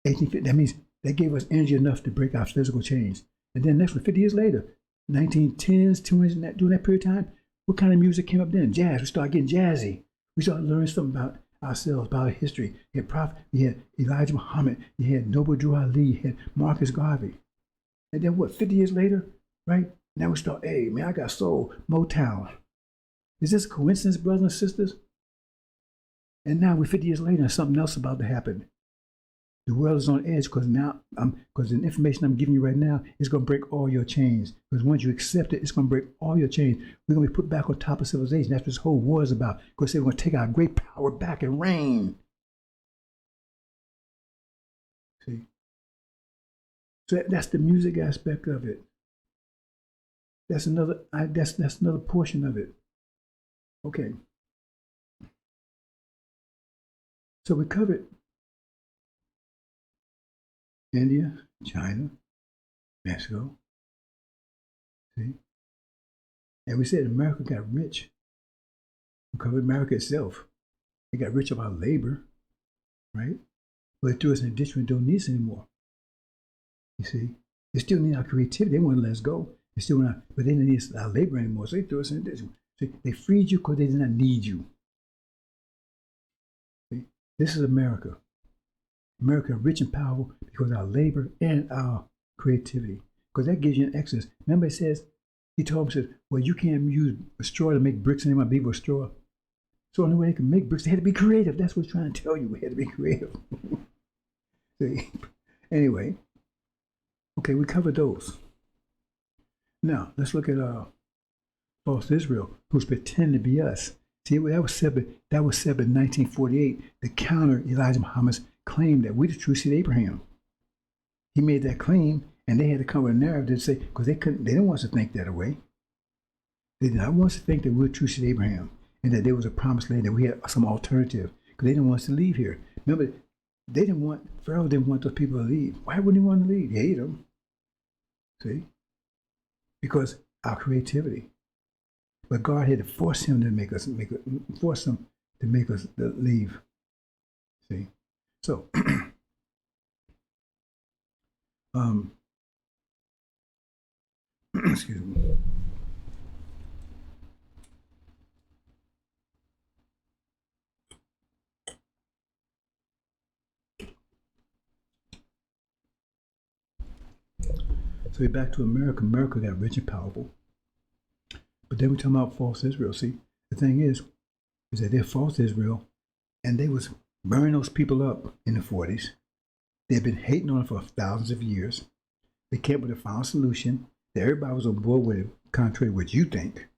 1850. That means they gave us energy enough to break our physical chains. And then next one, 50 years later, 1910s, 20s, during that period of time, what kind of music came up then? Jazz. We started getting jazzy. We started learning something about ourselves, about our history. You had Prophet, you had Elijah Muhammad, you had Noble Drew Ali, you had Marcus Garvey. And then what, 50 years later, right? Now we start, hey, man, I got soul, Motown. Is this a coincidence, brothers and sisters? And now we're 50 years later and something else about to happen. The world is on edge because now, because the information I'm giving you right now is going to break all your chains. Because once you accept it, it's going to break all your chains. We're going to be put back on top of civilization. That's what this whole war is about. Because they're going to take our great power back and reign. See? So that's the music aspect of it. That's another. That's another portion of it. Okay. So we covered India, China, Mexico. See? And we said America got rich. We covered America itself. It got rich about labor, right? But it threw us in a ditch we don't need us anymore. You see? They still need our creativity. They want to let us go. They still want but they didn't need our labor anymore. So they threw us in a ditch. See? They freed you because they did not need you. See? This is America. America rich and powerful because of our labor and our creativity. Because that gives you an excess. Remember it says, he told him, well, you can't use a straw to make bricks anymore, people with straw. So the only way they can make bricks, they had to be creative. That's what he's trying to tell you. We had to be creative. See? Anyway, okay, we covered those. Now, let's look at false Israel, who's pretending to be us. See, that was said in 1948 to counter Elijah Muhammad's claim that we're the true seed of Abraham. He made that claim, and they had to come with a narrative to say, because they didn't want us to think that way. They did not want us to think that we're the true seed of Abraham and that there was a promised land, that we had some alternative, because they didn't want us to leave here. Remember, Pharaoh didn't want those people to leave. Why wouldn't he want to leave? He hated them. See? Because our creativity. But God had to force him to make us leave. See? So, excuse me. So we're back to America. America got rich and powerful. But then we're talking about false Israel. See, the thing is that they're false Israel, and they was burning those people up in the 40s. They've been hating on it for thousands of years. They came up with a final solution that everybody was on board with it, contrary to what you think.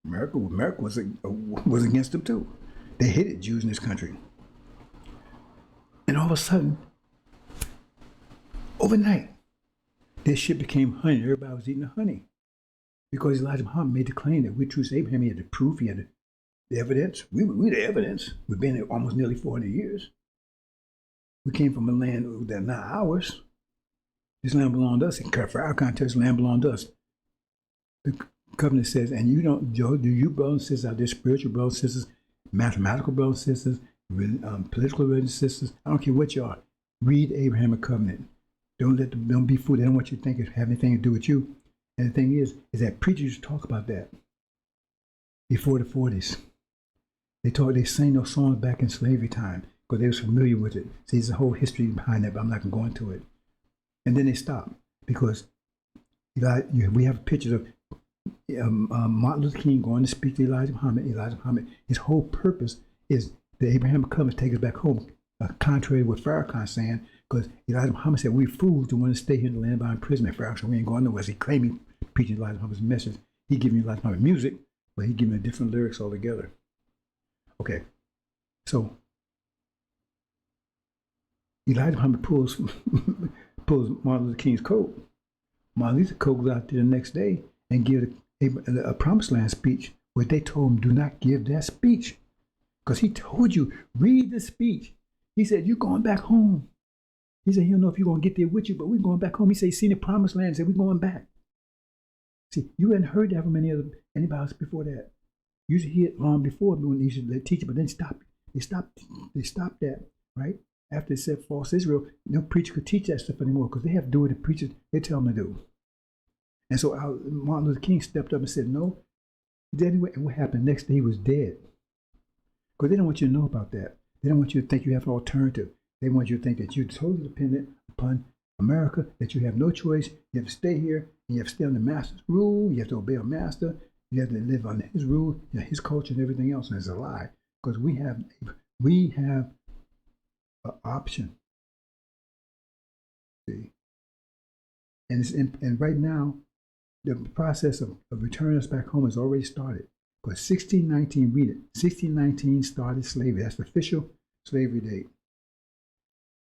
America was against them too. They hated Jews in this country. And all of a sudden, overnight, this shit became honey. Everybody was eating the honey. Because Elijah Muhammad made the claim that we're true to Abraham. He had the proof, he had the evidence. We're the evidence. We've been here almost nearly 400 years. We came from a land that's not ours. This land belonged to us. And for our context, land belonged to us. The covenant says, and you don't, Joe, do you brothers and sisters out there, spiritual brothers and sisters, mathematical brothers and sisters, political brothers and sisters, I don't care what you are, read the Abrahamic covenant. Don't be fooled. They don't want you to think it have anything to do with you. And the thing is that preachers used to talk about that before the 40s. They sang those songs back in slavery time because they was familiar with it. See, there's a whole history behind that, but I'm not going to go into it. And then they stopped because we have pictures of Martin Luther King going to speak to Elijah Muhammad. Elijah Muhammad, his whole purpose is the Abraham covenant take us back home, contrary to what Farrakhan's saying, because Elijah Muhammad said, we fools to want to stay here in the land by imprisonment. Farrakhan said, we ain't going nowhere. He claiming preaching Elijah Muhammad's message. He giving Elijah Muhammad music, but he giving different lyrics altogether. Okay, so Elijah Muhammad pulls Martin Luther King's coat. Martin Luther King goes out there the next day and gives a promised land speech where they told him, do not give that speech. Because he told you, read the speech. He said, you're going back home. He said, he don't know if you're going to get there with you, but we're going back home. He said, he's seen the promised land. He said, we're going back. See, you hadn't heard that from anybody else before that. You used to hear it long before when they used to teach it, but then they stopped that, right? After they said false Israel, no preacher could teach that stuff anymore because they have to do what the preachers, they tell them to do. And so Martin Luther King stepped up and said, no. And what happened? Next day he was dead. Because they don't want you to know about that. They don't want you to think you have an alternative. They want you to think that you're totally dependent upon America, that you have no choice. You have to stay here, and you have to stay under master's rule. You have to obey a master. You have to live under his rule, his culture, and everything else. And it's a lie. Because we have an option. See? And right now, the process of returning us back home has already started. Because 1619, read it, 1619 started slavery. That's the official slavery date.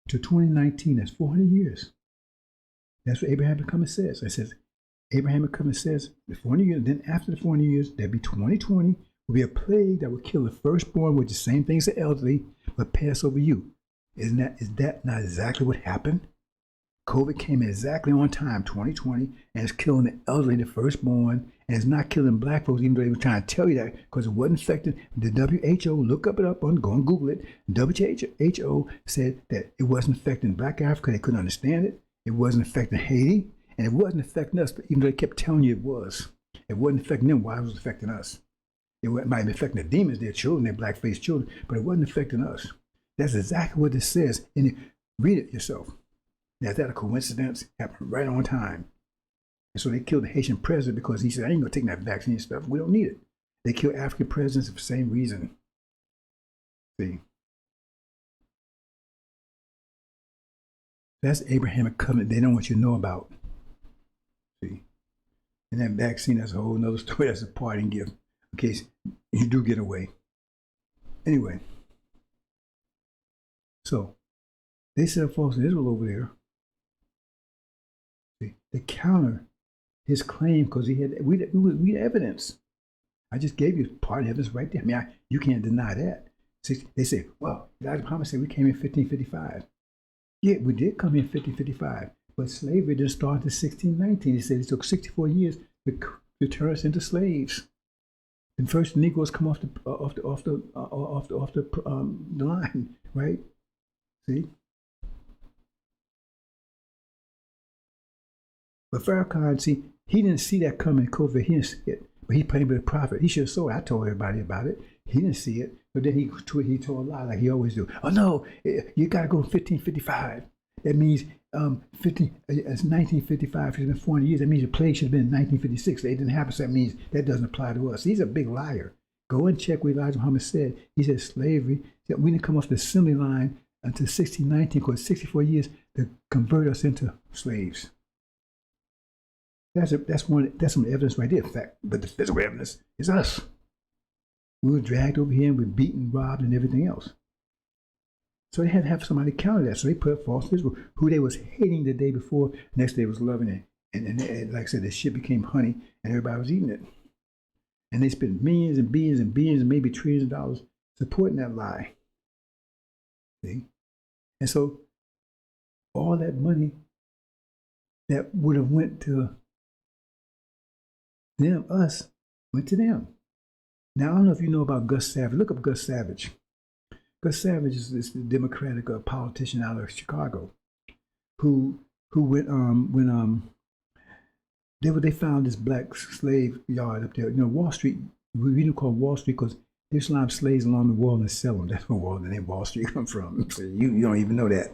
To 2019, that's 400 years. That's what Abraham Covenant says. It says, Abraham Covenant says, the 400 years, then after the 400 years, there'll be 2020, will be a plague that will kill the firstborn, which is the same thing as the elderly, but pass over you. Is that not exactly what happened? COVID came exactly on time, 2020, and it's killing the elderly, the firstborn, and it's not killing black folks, even though they were trying to tell you that, because it wasn't affecting the WHO. Look up it up, go and Google it. WHO said that it wasn't affecting Black Africa. They couldn't understand it. It wasn't affecting Haiti, and it wasn't affecting us, even though they kept telling you it was. It wasn't affecting them. Why was it affecting us? It might be affecting the demons, their children, their black-faced children, but it wasn't affecting us. That's exactly what this says. And read it yourself. Now, is that a coincidence? Happened right on time. And so they killed the Haitian president because he said, I ain't going to take that vaccine stuff. We don't need it. They killed African presidents for the same reason. See? That's Abrahamic covenant they don't want you to know about. See? And that vaccine, that's a whole nother story. That's a parting gift in case you do get away. Anyway. So, they set up false Israel over there. To counter his claim because we had evidence. I just gave you part of evidence right there. I mean, you can't deny that. See, they say, well, Elijah Muhammad said we came in 1555. Yeah, we did come in 1555, but slavery didn't start until 1619. They said it took 64 years to turn us into slaves. And first, the Negroes come off the line, right? See. But Farrakhan, see, he didn't see that coming, COVID. He didn't see it. But he played with a prophet. He should have saw it. I told everybody about it. He didn't see it. But then he told a lie like he always do. Oh, no, you got to go 1555. That means it's 1955. It's been 400 years. That means the plague should have been in 1956. It didn't happen, so that means that doesn't apply to us. He's a big liar. Go and check what Elijah Muhammad said. He said slavery, we didn't come off the assembly line until 1619, because 64 years to convert us into slaves. That's some evidence right there. In fact, but the physical evidence is us. We were dragged over here and we're beaten, robbed, and everything else. So they had to have somebody counter that. So they put up false Israel, who they was hating the day before. Next day was loving it. And like I said, the shit became honey, and everybody was eating it. And they spent millions and billions and billions and maybe trillions of dollars supporting that lie. See? And so all that money that would have went to them, us, went to them. Now, I don't know if you know about Gus Savage. Look up Gus Savage. Gus Savage is this Democratic politician out of Chicago who went when they found this black slave yard up there. You know, Wall Street, we don't call Wall Street because they slime slaves along the wall and sell them. That's where the name Wall Street come from. So you don't even know that.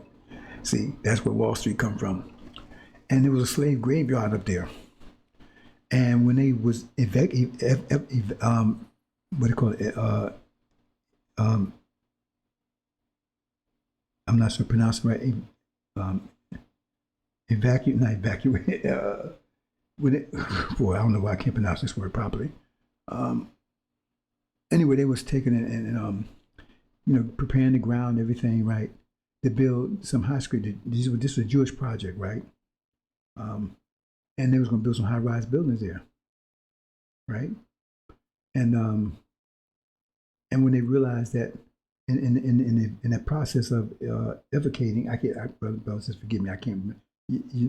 See, that's where Wall Street come from. And there was a slave graveyard up there. And when they was what do you call it? Um, I'm not sure to pronounce it right. Um, not evacuate. When it, boy, I don't know why I can't pronounce this word properly. Um, anyway, they was taking it and preparing the ground, everything, right, to build some high school. This was a Jewish project, right? And they was going to build some high-rise buildings there, right? And when they realized that in the process of evocating, brothers, just forgive me, I can't.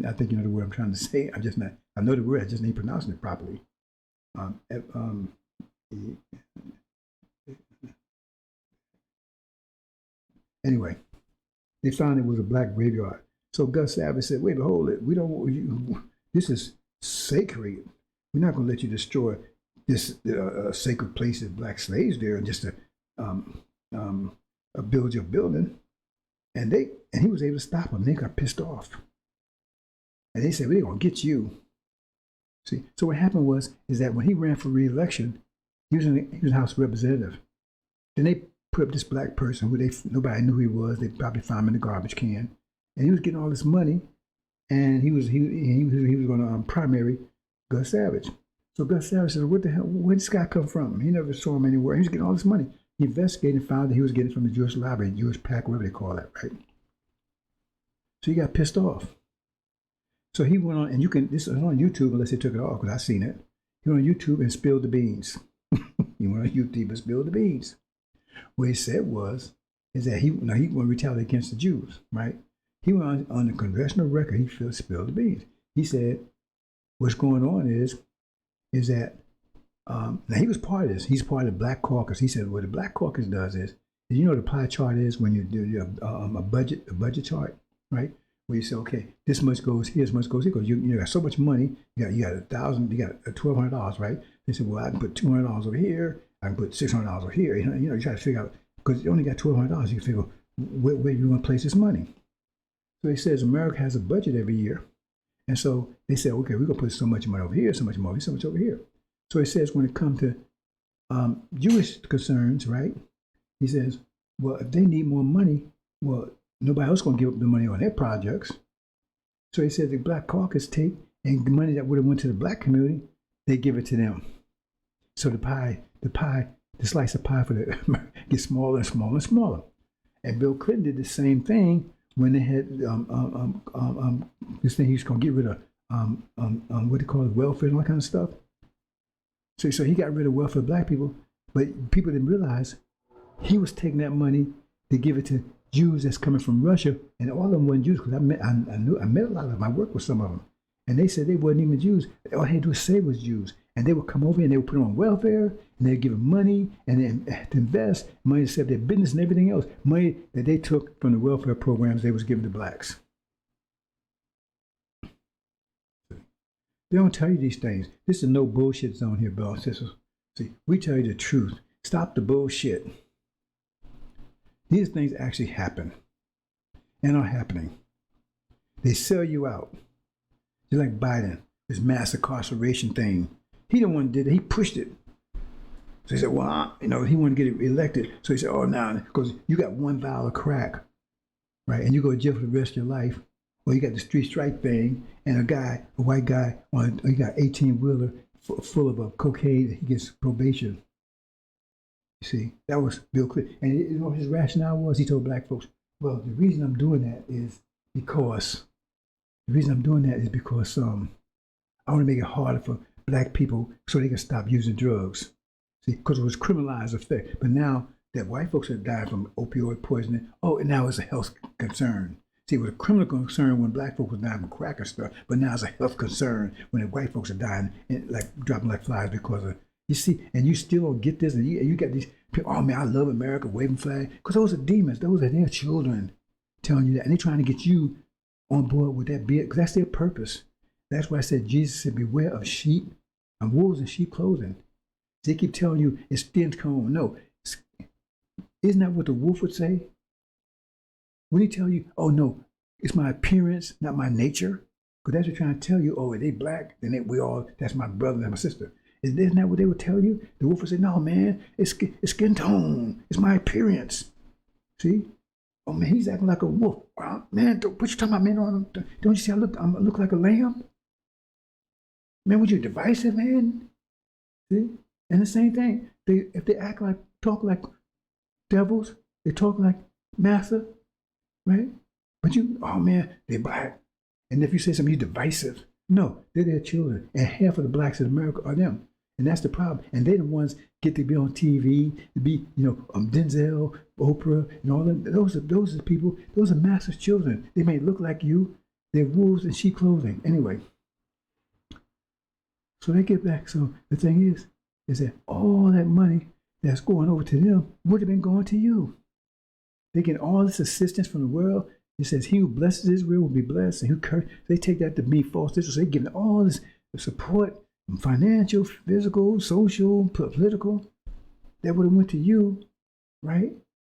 I think you know the word I'm trying to say. I'm just not. I know the word. I just ain't pronouncing it properly. Um, um, anyway, they found it was a black graveyard. So Gus Savage said, "Wait, hold it. We don't. This is sacred. We're not going to let you destroy this sacred place of black slaves there, and just to um, build your building." And he was able to stop them. They got pissed off, and they said, "We're going to get you." See, so what happened is that when he ran for re-election, he was a House Representative. Then they put up this black person who nobody knew who he was. They probably found him in the garbage can, and he was getting all this money, and he was going to primary Gus Savage. So Gus Savage said, "What the hell? Where did this guy come from? He never saw him anywhere. He was getting all this money." He investigated and found that he was getting it from the Jewish library, Jewish PAC, whatever they call that, right? So he got pissed off. So he went on, and this is on YouTube unless they took it off, because I've seen it. He went on YouTube and spilled the beans. He went on YouTube and spilled the beans. What he said is that he want to retaliate against the Jews, right? He went on the congressional record, he spilled the beans. He said, what's going on is that, now he was part of this. He's part of the Black Caucus. He said what the Black Caucus does is you know what the pie chart is when you do a budget chart, right? Where you say, okay, this much goes here, this much goes here, because you got so much money, you got $1,000, you got $1,200, right? They said, well, I can put $200 over here, I can put $600 over here. You try to figure out, because you only got $1,200, you can figure where you want to place this money. So he says America has a budget every year, and so they said, okay, we're gonna put so much money over here, so much money over here, so much over here. So he says when it comes to Jewish concerns, right? He says, well, if they need more money, well, nobody else going to give up the money on their projects. So he said the Black Caucus take, and the money that would have went to the black community, they give it to them. So the slice of pie for the gets smaller and smaller and smaller. And Bill Clinton did the same thing when they had this thing he was going to get rid of what they call it, welfare and all that kind of stuff. So he got rid of welfare for black people, but people didn't realize he was taking that money to give it to Jews that's coming from Russia, and all of them weren't Jews, because I met a lot of them. I worked with some of them, and they said they wasn't even Jews. All they had to do was say was Jews, and they would come over and they would put them on welfare, and they'd give them money and then to invest, money to set their business and everything else, money that they took from the welfare programs they was giving to blacks. They don't tell you these things. This is no bullshit zone here, brothers and sisters. See, we tell you the truth. Stop the bullshit. These things actually happen and are happening. They sell you out. Just like Biden, this mass incarceration thing. He the one who did it. He pushed it. So he said, well, he wanted to get elected. So he said, oh, now, because you got one vial of crack, right? And you go to jail for the rest of your life. Well, you got the street strike thing, and a white guy, he got 18-wheeler full of cocaine, he gets probation. You see, that was Bill Clinton. And you know what his rationale was? He told black folks, well, the reason I'm doing that is because I want to make it harder for black people so they can stop using drugs. See, because it was criminalized effect. But now that white folks are dying from opioid poisoning, and now it's a health concern. See, it was a criminal concern when black folks were dying from crack and stuff, but now it's a health concern when the white folks are dying and dropping like flies because of, you see, and you still don't get this, and you got these people, oh man, I love America, waving flag, because those are demons, those are their children telling you that, and they're trying to get you on board with that, because that's their purpose. That's why I said Jesus said, beware of sheep and wolves in sheep clothing. They keep telling you it's thin cone. No, isn't that what the wolf would say? When he tell you, oh no, it's my appearance, not my nature, Because that's what they're trying to tell you. Oh, are they black? Then that's my brother, that's my sister. Isn't that what they would tell you? The wolf would say, no, man, it's skin tone. It's my appearance. See? Oh, man, he's acting like a wolf. Man, what you talking about, man? Don't you see I look like a lamb? Man, what you divisive, man? See? And the same thing. If they talk like devils, they talk like massa, right? But oh man, they're black. And if you say something, you're divisive. No, they're their children. And half of the blacks in America are them. And that's the problem. And they're the ones get to be on TV, to be, Denzel, Oprah, and all them. Those are people, those are master's children. They may look like you. They're wolves in sheep clothing. Anyway. So they get back. So the thing is that all that money that's going over to them would have been going to you. They get all this assistance from the world. It says, he who blesses Israel will be blessed, and who curses. They take that to be false Israel. So they're giving all this support, financial, physical, social, political, that would have went to you, right?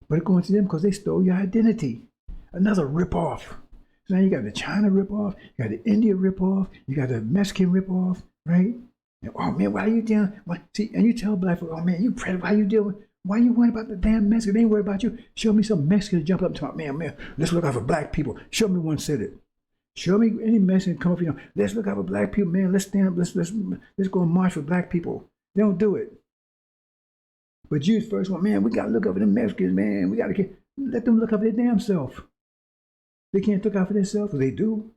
But it's going to them because they stole your identity. Another ripoff. So now you got the China ripoff, you got the India ripoff, you got the Mexican ripoff, right? And, oh man, why are you doing? See, and you tell black folks, oh man, you pray, why you doing? Why you worried about the damn Mexican? They ain't worried about you. Show me some Mexicans jump up and talk, man, let's look out for black people. Show me one said it. Show me any Mexican come up, let's look out for black people, man. Let's stand up, let's go and march for black people. They don't do it. But you first one, man, we gotta look out for them Mexicans, man. We gotta let them look out for their damn self. They can't look out for themselves, they do.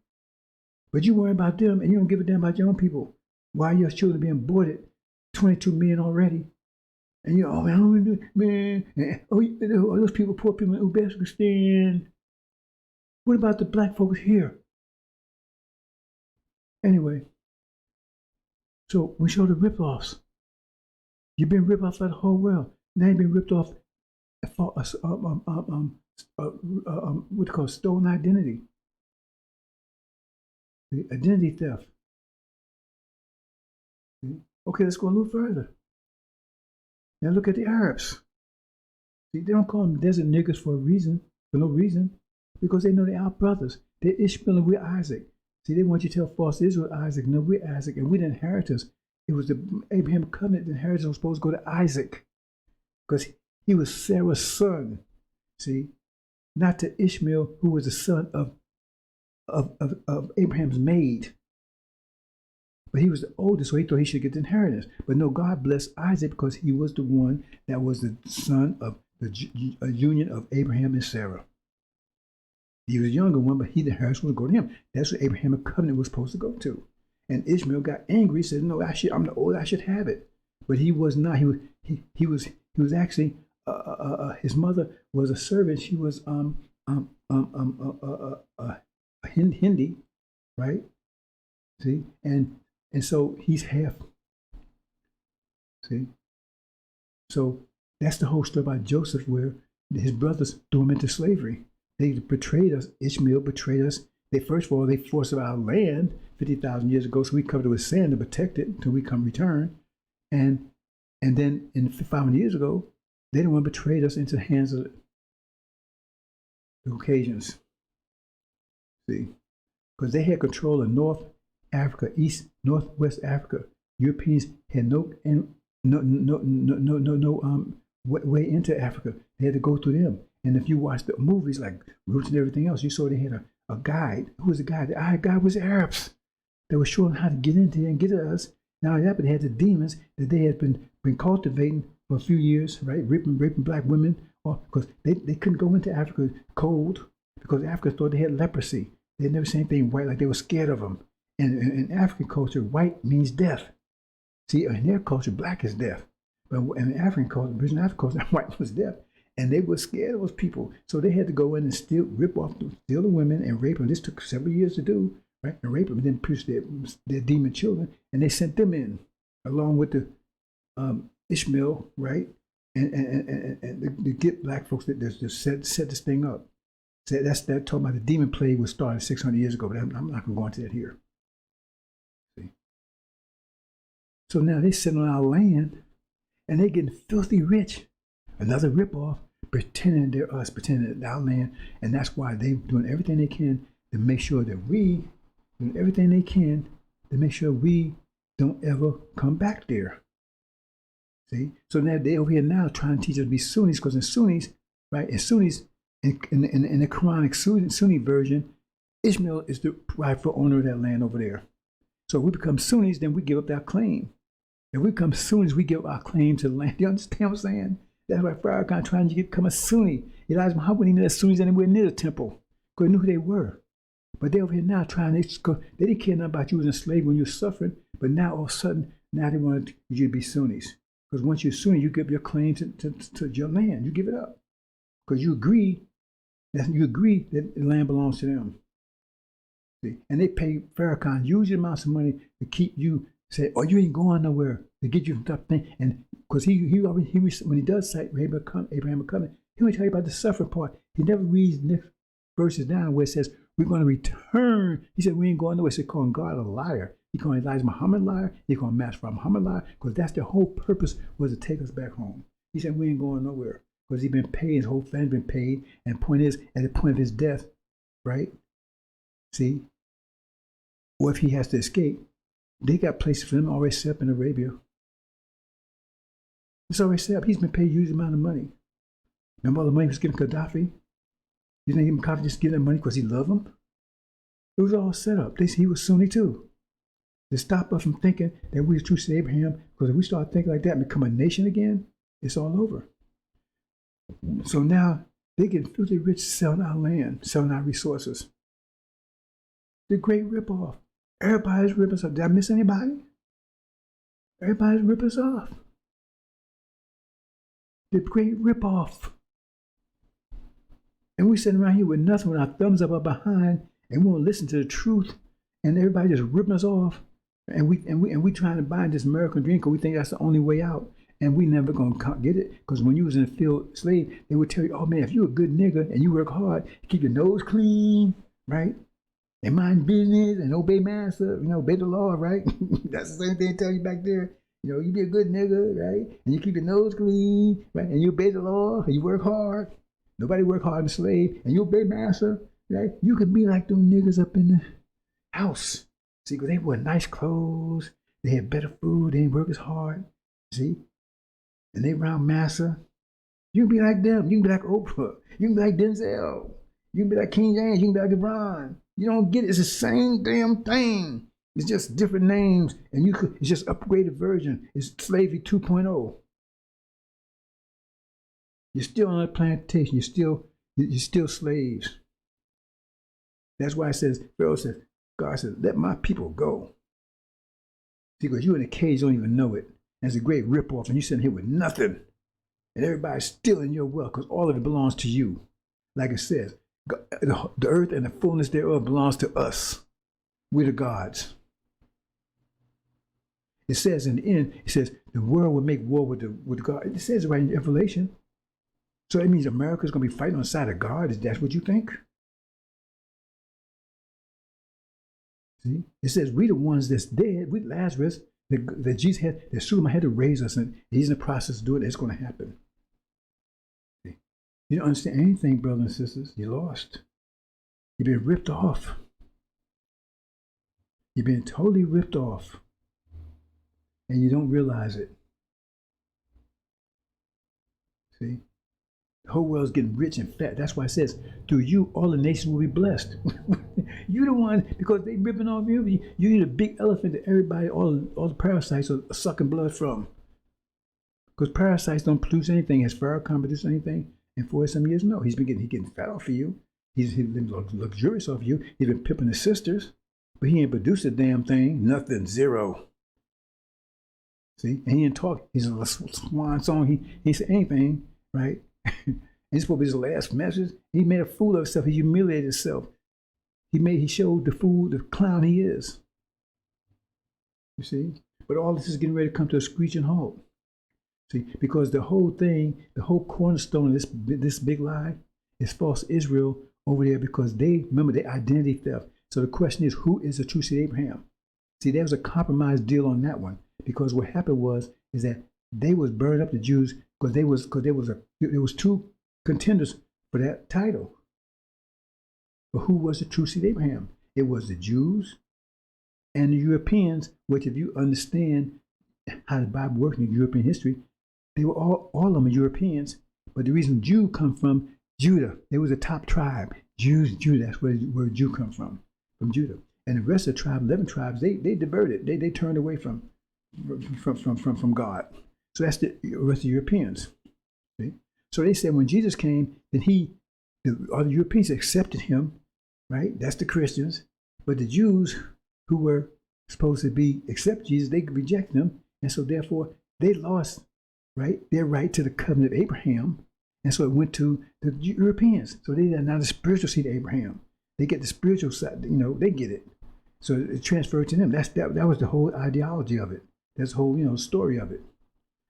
But you worry about them and you don't give a damn about your own people. Why are your children being aborted? 22 million already. And oh man, I don't do man. Oh, those people, poor people in Uzbekistan. What about the black folks here? Anyway, so we show the rip-offs. You've been ripped off by the whole world. Now you've been ripped off for what they call stolen identity. The identity theft. Okay, let's go a little further. Now look at the Arabs. See, they don't call them desert niggers for no reason, because they know they're our brothers. They're Ishmael and we're Isaac. See, they want you to tell false Israel, Isaac. No, we're Isaac, and we're the inheritors. It was the Abraham covenant. The inheritance was supposed to go to Isaac, because he was Sarah's son. See, not to Ishmael, who was the son of Abraham's maid. But he was the oldest, so he thought he should get the inheritance. But no, God blessed Isaac because he was the one that was the son of the union of Abraham and Sarah. He was the younger one, but the inheritance was going to him. That's what Abrahamic covenant was supposed to go to. And Ishmael got angry, said, "No, I'm the old, I should have it." But he was not. He was actually his mother was a servant. She was Hindi, right? See, and so he's half. See? So that's the whole story about Joseph, where his brothers threw him into slavery. They betrayed us. Ishmael betrayed us. First of all, they forced us out of our land 50,000 years ago, so we covered it with sand to protect it until we come return. And then 500 years ago, they the one betrayed us into the hands of the Caucasians. See? Because they had control of North Africa, East, Northwest Africa. Europeans had no way into Africa. They had to go through them. And if you watch the movies like Roots and everything else, you saw they had a guide. Who was the guide? The guide was the Arabs. They were showing how to get into there and get at us. Now that, but they had the demons that they had been cultivating for a few years, right? Raping black women, because they couldn't go into Africa cold, because Africa thought they had leprosy. They had never seen anything white, like they were scared of them. And in African culture, white means death. See, in their culture, black is death. But in African culture, British African culture, white was death. And they were scared of those people. So they had to go in and steal the women and rape them. This took several years to do, right? And rape them and then produce their demon children. And they sent them in along with the Ishmael, right? And to get black folks that just set this thing up. So that's talking about the demon plague was started 600 years ago, but I'm not going to go into that here. See? So now they sit on our land and they're getting filthy rich. Another ripoff, pretending they're us, pretending they're our land, and that's why they're doing everything they can to make sure that we doing everything they can to make sure we don't ever come back there. See? So now they over here now trying to teach us to be Sunnis, because in Sunnis, right, in Sunnis, in the Quranic Sunni version, Ishmael is the rightful owner of that land over there. So if we become Sunnis, then we give up that claim. If we become Sunnis, we give up our claim to the land. You understand what I'm saying? That's why Farrakhan trying to become a Sunni. Elijah Muhammad wouldn't even let Sunnis anywhere near the temple, because they knew who they were. But they over here now trying to, they didn't care nothing about you as a slave when you were suffering, but now all of a sudden, now they want you to be Sunnis. Because once you're Sunni, you give your claim to your land. You give it up. Because you agree that the land belongs to them. See? And they pay Farrakhan huge amounts of money to keep you, say, oh, you ain't going nowhere, to get you stuff thing. And because he when he does cite Abraham Covenant, he only tell you about the suffering part. He never reads the next verses down where it says, we're going to return. He said, we ain't going nowhere. He said, calling God a liar. He calling Elijah Muhammad a liar. He calling Master Muhammad a liar, because that's the whole purpose, was to take us back home. He said, we ain't going nowhere, because he's been paid, his whole family's been paid. And the point is, at the point of his death, right? See? Or if he has to escape, they got places for him already set up in Arabia. It's already set up. He's been paid a huge amount of money. Remember all the money he was giving Gaddafi? You think Gaddafi just giving him money because he loved him? It was all set up. He was Sunni too. To stop us from thinking that we were true to Abraham, because if we start thinking like that and become a nation again, it's all over. So now they get filthy rich selling our land, selling our resources. The great ripoff. Everybody's ripping us off. Did I miss anybody? Everybody's ripping us off. The great ripoff. And we sitting around here with nothing, with our thumbs up behind, and we won't listen to the truth, and everybody just ripping us off. And we trying to buy this American dream because we think that's the only way out. And we never gonna get it, because when you was in the field slave, they would tell you, oh man, if you're a good nigga and you work hard, keep your nose clean, right? And mind business and obey master, obey the law, right? That's the same thing they tell you back there. You be a good nigga, right? And you keep your nose clean, right? And you obey the law, and you work hard. Nobody work hard in slave, and you obey master, right? You could be like them niggas up in the house. See, because they wore nice clothes, they had better food, they didn't work as hard, see? And they around massa. You can be like them, you can be like Oprah, you can be like Denzel, you can be like King James, you can be like LeBron. You don't get it, it's the same damn thing. It's just different names, and it's just upgraded version. It's slavery 2.0. You're still on a plantation, you're still slaves. That's why it says, Pharaoh says, God says, let my people go. See, because you're in a cage, you don't even know it. And it's a great ripoff, and you're sitting here with nothing. And everybody's stealing your wealth, because all of it belongs to you. Like it says, the earth and the fullness thereof belongs to us. We're the gods. It says in the end, it says the world will make war with God. It says it right in Revelation. So that means America's going to be fighting on the side of God. Is that what you think? See? It says we the ones that's dead. We Lazarus, that Jesus had, that Suleiman had to raise us, and he's in the process of doing it. It's going to happen. See? You don't understand anything, brothers and sisters. You're lost. You've been ripped off. You've been totally ripped off. And you don't realize it. See? The whole world's getting rich and fat. That's why it says, through you, all the nations will be blessed. You're the one, because they ripping off you. You need a big elephant that everybody, all the parasites are sucking blood from. Because parasites don't produce anything. Has Farrakhan produced anything in 40-some years? No. He's getting fat off of you. He's been luxurious off of you. He's been pimping his sisters. But he ain't produced a damn thing. Nothing. Zero. See? And he didn't talk. He's a swan song. He didn't say anything, right? And this supposed to be his last message. He made a fool of himself. He humiliated himself. He showed the fool, the clown he is. You see? But all this is getting ready to come to a screeching halt. See? Because the whole thing, the whole cornerstone of this big lie is false Israel over there, because remember, their identity theft. So the question is, who is the true seed of Abraham? See, there was a compromise deal on that one, because what happened is that they was burning up the Jews because there was two contenders for that title. But who was the true seed of Abraham? It was the Jews And the Europeans, which if you understand how the Bible works in European history, they were all of them are Europeans. But the reason Jew come from Judah, they was a top tribe. Jews, Judah, that's where Jew come from Judah. And the rest of the tribe, 11 tribes, they diverted, they turned away from God. So that's the rest of the Europeans. See? So they said when Jesus came, then the other Europeans accepted him, right? That's the Christians. But the Jews who were supposed to accept Jesus, they rejected him. And so therefore they lost, right, their right to the covenant of Abraham. And so it went to the Europeans. So they are now the spiritual seed of Abraham. They get the spiritual side, they get it. So it transferred to them. That was the whole ideology of it. That's the whole, story of it.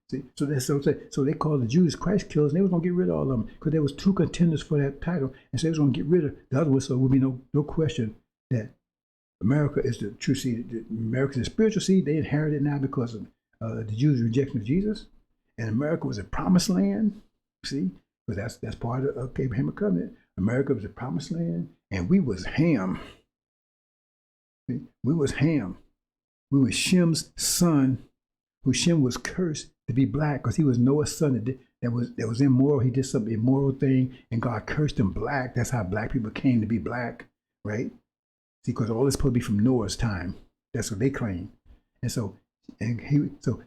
See? So they called the Jews Christ killers, and they was gonna get rid of all of them because there was 2 contenders for that title, and so they was gonna get rid of the other one. So there would be no question that America is the true seed. America is the spiritual seed. They inherited it now because of the Jews' rejection of Jesus, and America was a promised land. See, because that's part of Abrahamic covenant. America was a promised land, and we was Ham. See? We was Ham. We were Shem's son, who Shem was cursed to be black because he was Noah's son that was immoral. He did some immoral thing, and God cursed him black. That's how black people came to be black, right? See, because all this supposed to be from Noah's time. That's what they claim. And so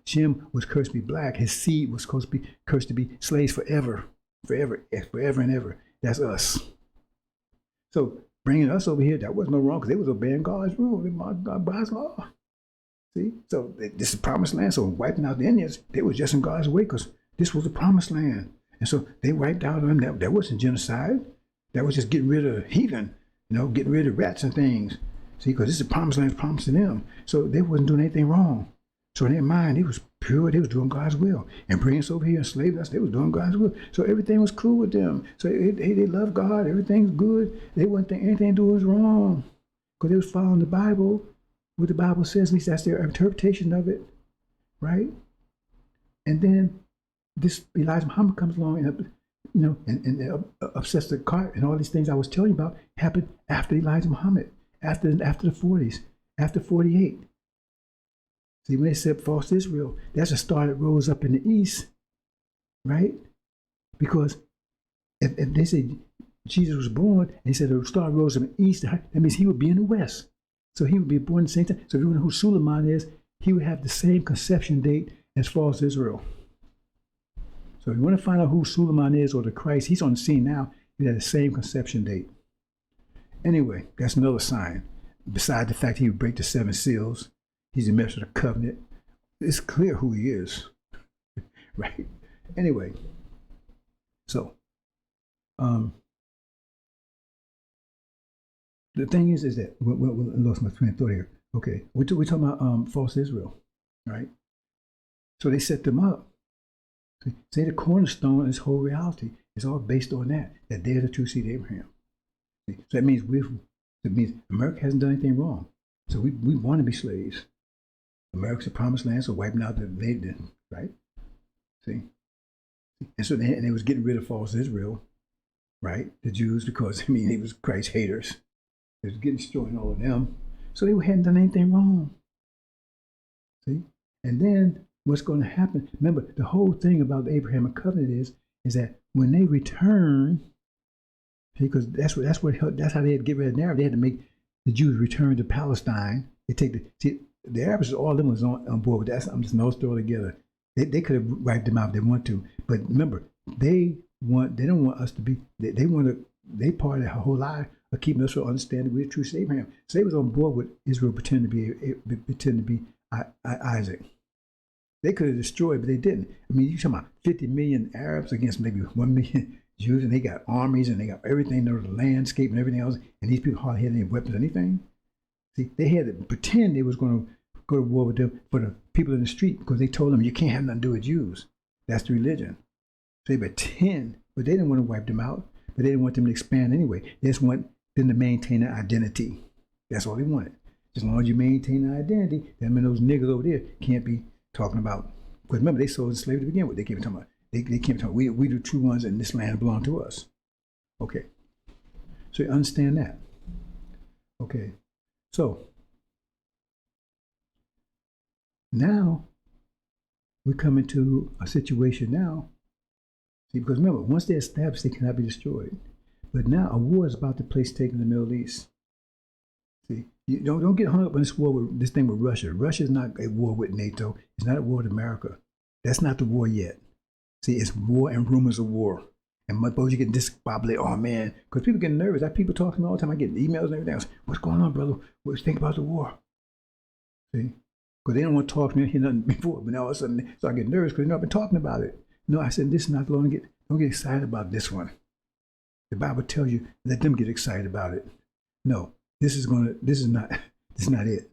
Shem was cursed to be black. His seed was supposed to be cursed to be slaves forever and ever. That's us. So bringing us over here, that wasn't no wrong because they was obeying God's rule, God's law. See, so this is promised land. So wiping out the Indians, they was just in God's way because this was a promised land. And so they wiped out them. That wasn't genocide. That was just getting rid of heathen, getting rid of rats and things. See, because this is a promised land, promised to them. So they wasn't doing anything wrong. So in their mind, it was pure. They was doing God's will. And bringing us over here, enslaving us, they was doing God's will. So everything was cool with them. So they loved God. Everything's good. They wouldn't think anything to do was wrong because they was following the Bible. What the Bible says, at least that's their interpretation of it, right? And then this Elijah Muhammad comes along and upsets the cart, and all these things I was telling you about happened after Elijah Muhammad, after the 40s, after 48. See, when they said false Israel, that's a star that rose up in the east, right? Because if they say Jesus was born, and they said the star rose in the east, that means he would be in the west. So he would be born at the same time. So if you know who Suleiman is, he would have the same conception date as false Israel. So if you want to find out who Suleiman is or the Christ, he's on the scene now. He had the same conception date. Anyway, that's another sign. Besides the fact he would break the 7 seals, he's a member of the covenant. It's clear who he is, right? Anyway, so the thing is that I lost my train of thought here. Okay, we're talking about false Israel, right? So they set them up. Say the cornerstone of this whole reality is all based on that they're the true seed of Abraham. See? So that means America hasn't done anything wrong. So we want to be slaves. America's a promised land, so wiping out the nation, right? See? And so they was getting rid of false Israel, right? The Jews, because they was Christ haters. They was destroying all of them. So they hadn't done anything wrong. See? And then what's going to happen? Remember, the whole thing about the Abrahamic covenant is that when they return, because that's how they had to get rid of the narrative. They had to make the Jews return to Palestine. They take the Arabs, all of them was on board with that. I'm just no story together. They could have wiped them out if they want to, but remember, they don't want us to be. They part of the whole lie of keeping us from understanding we're the true seed of Abraham. So they was on board with Israel pretending to be Isaac. They could have destroyed, but they didn't. You're talking about 50 million Arabs against maybe 1 million Jews, and they got armies and they got everything, the landscape and everything else, and these people hardly had any weapons or anything. See, they had to pretend they was going to go to war with them for the people in the street because they told them you can't have nothing to do with Jews. That's the religion. So they pretend, but they didn't want to wipe them out, but they didn't want them to expand anyway. They just want them to maintain their identity. That's all they wanted. As long as you maintain their identity, then those niggas over there can't be talking about, because remember, they sold slavery to begin with. They came talking about, they came talking, we the true ones and this land belong to us. Okay. So you understand that. Okay. So Now, we're coming to a situation now. See, because remember, once they're established, they cannot be destroyed. But now a war is about to place take in the Middle East. See, you don't get hung up on this war with this thing with Russia. Russia is not a war with NATO. It's not a war with America. That's not the war yet. See, it's war and rumors of war. And suppose you get discombobulated, oh man, because people get nervous. I have people talking to me all the time. I get emails and everything else. What's going on, brother? What you think about the war? See? Because they don't want to talk to me, hear nothing before. But now all of a sudden, so I get nervous because I've been talking about it. No, I said, this is not the Lord. Don't get excited about this one. The Bible tells you, let them get excited about it. No, this is not it.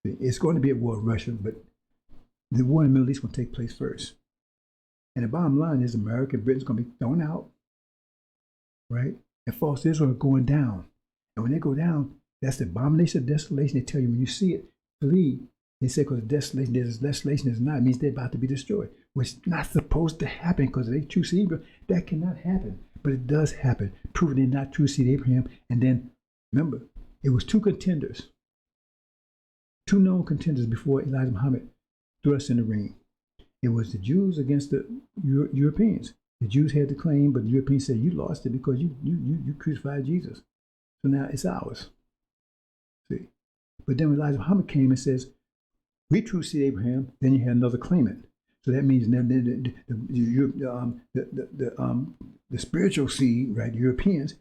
See? It's going to be a war with Russia, but the war in the Middle East will take place first. And the bottom line is America and Britain's going to be thrown out, right? And false Israel are going down. And when they go down, that's the abomination of desolation. They tell you when you see it, flee. They say because desolation, there's desolation is not. It means they're about to be destroyed, which is not supposed to happen because they true seed Abraham. That cannot happen. But it does happen, proving they're not true seed Abraham. And then, remember, it was two contenders, two known contenders before Elijah Muhammad threw us in the ring. It was the Jews against the Europeans. The Jews had the claim, but the Europeans said, you lost it because you crucified Jesus. So now it's ours. See? But then when Elijah Muhammad came and says, we true seed Abraham, then you had another claimant. So that means the spiritual seed, right, the Europeans,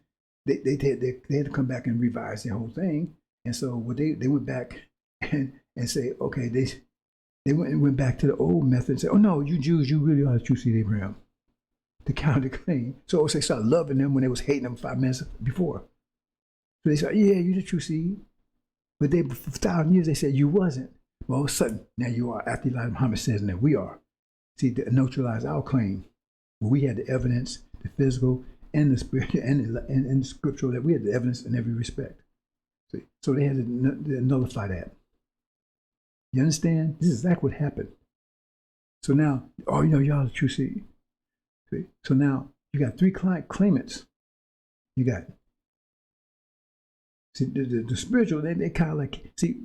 they had to come back and revise their whole thing. And so what they went back and say, okay, they went back to the old method and said, oh no, you Jews, you really are the true seed Abraham. To counter the claim. So they started loving them when they was hating them 5 minutes before. So they said, yeah, you're the true seed. But for 1,000 years they said you wasn't. Well, all of a sudden, now you are, after Elijah Muhammad says that we are. See, to neutralize our claim. Well, we had the evidence, the physical and the spiritual and the scriptural, that we had the evidence in every respect. See? So they had to nullify that. You understand? This is exactly what happened. So now, y'all the true seed. See? So now you got 3 claimants. You got, see, the spiritual, they kind of like, see,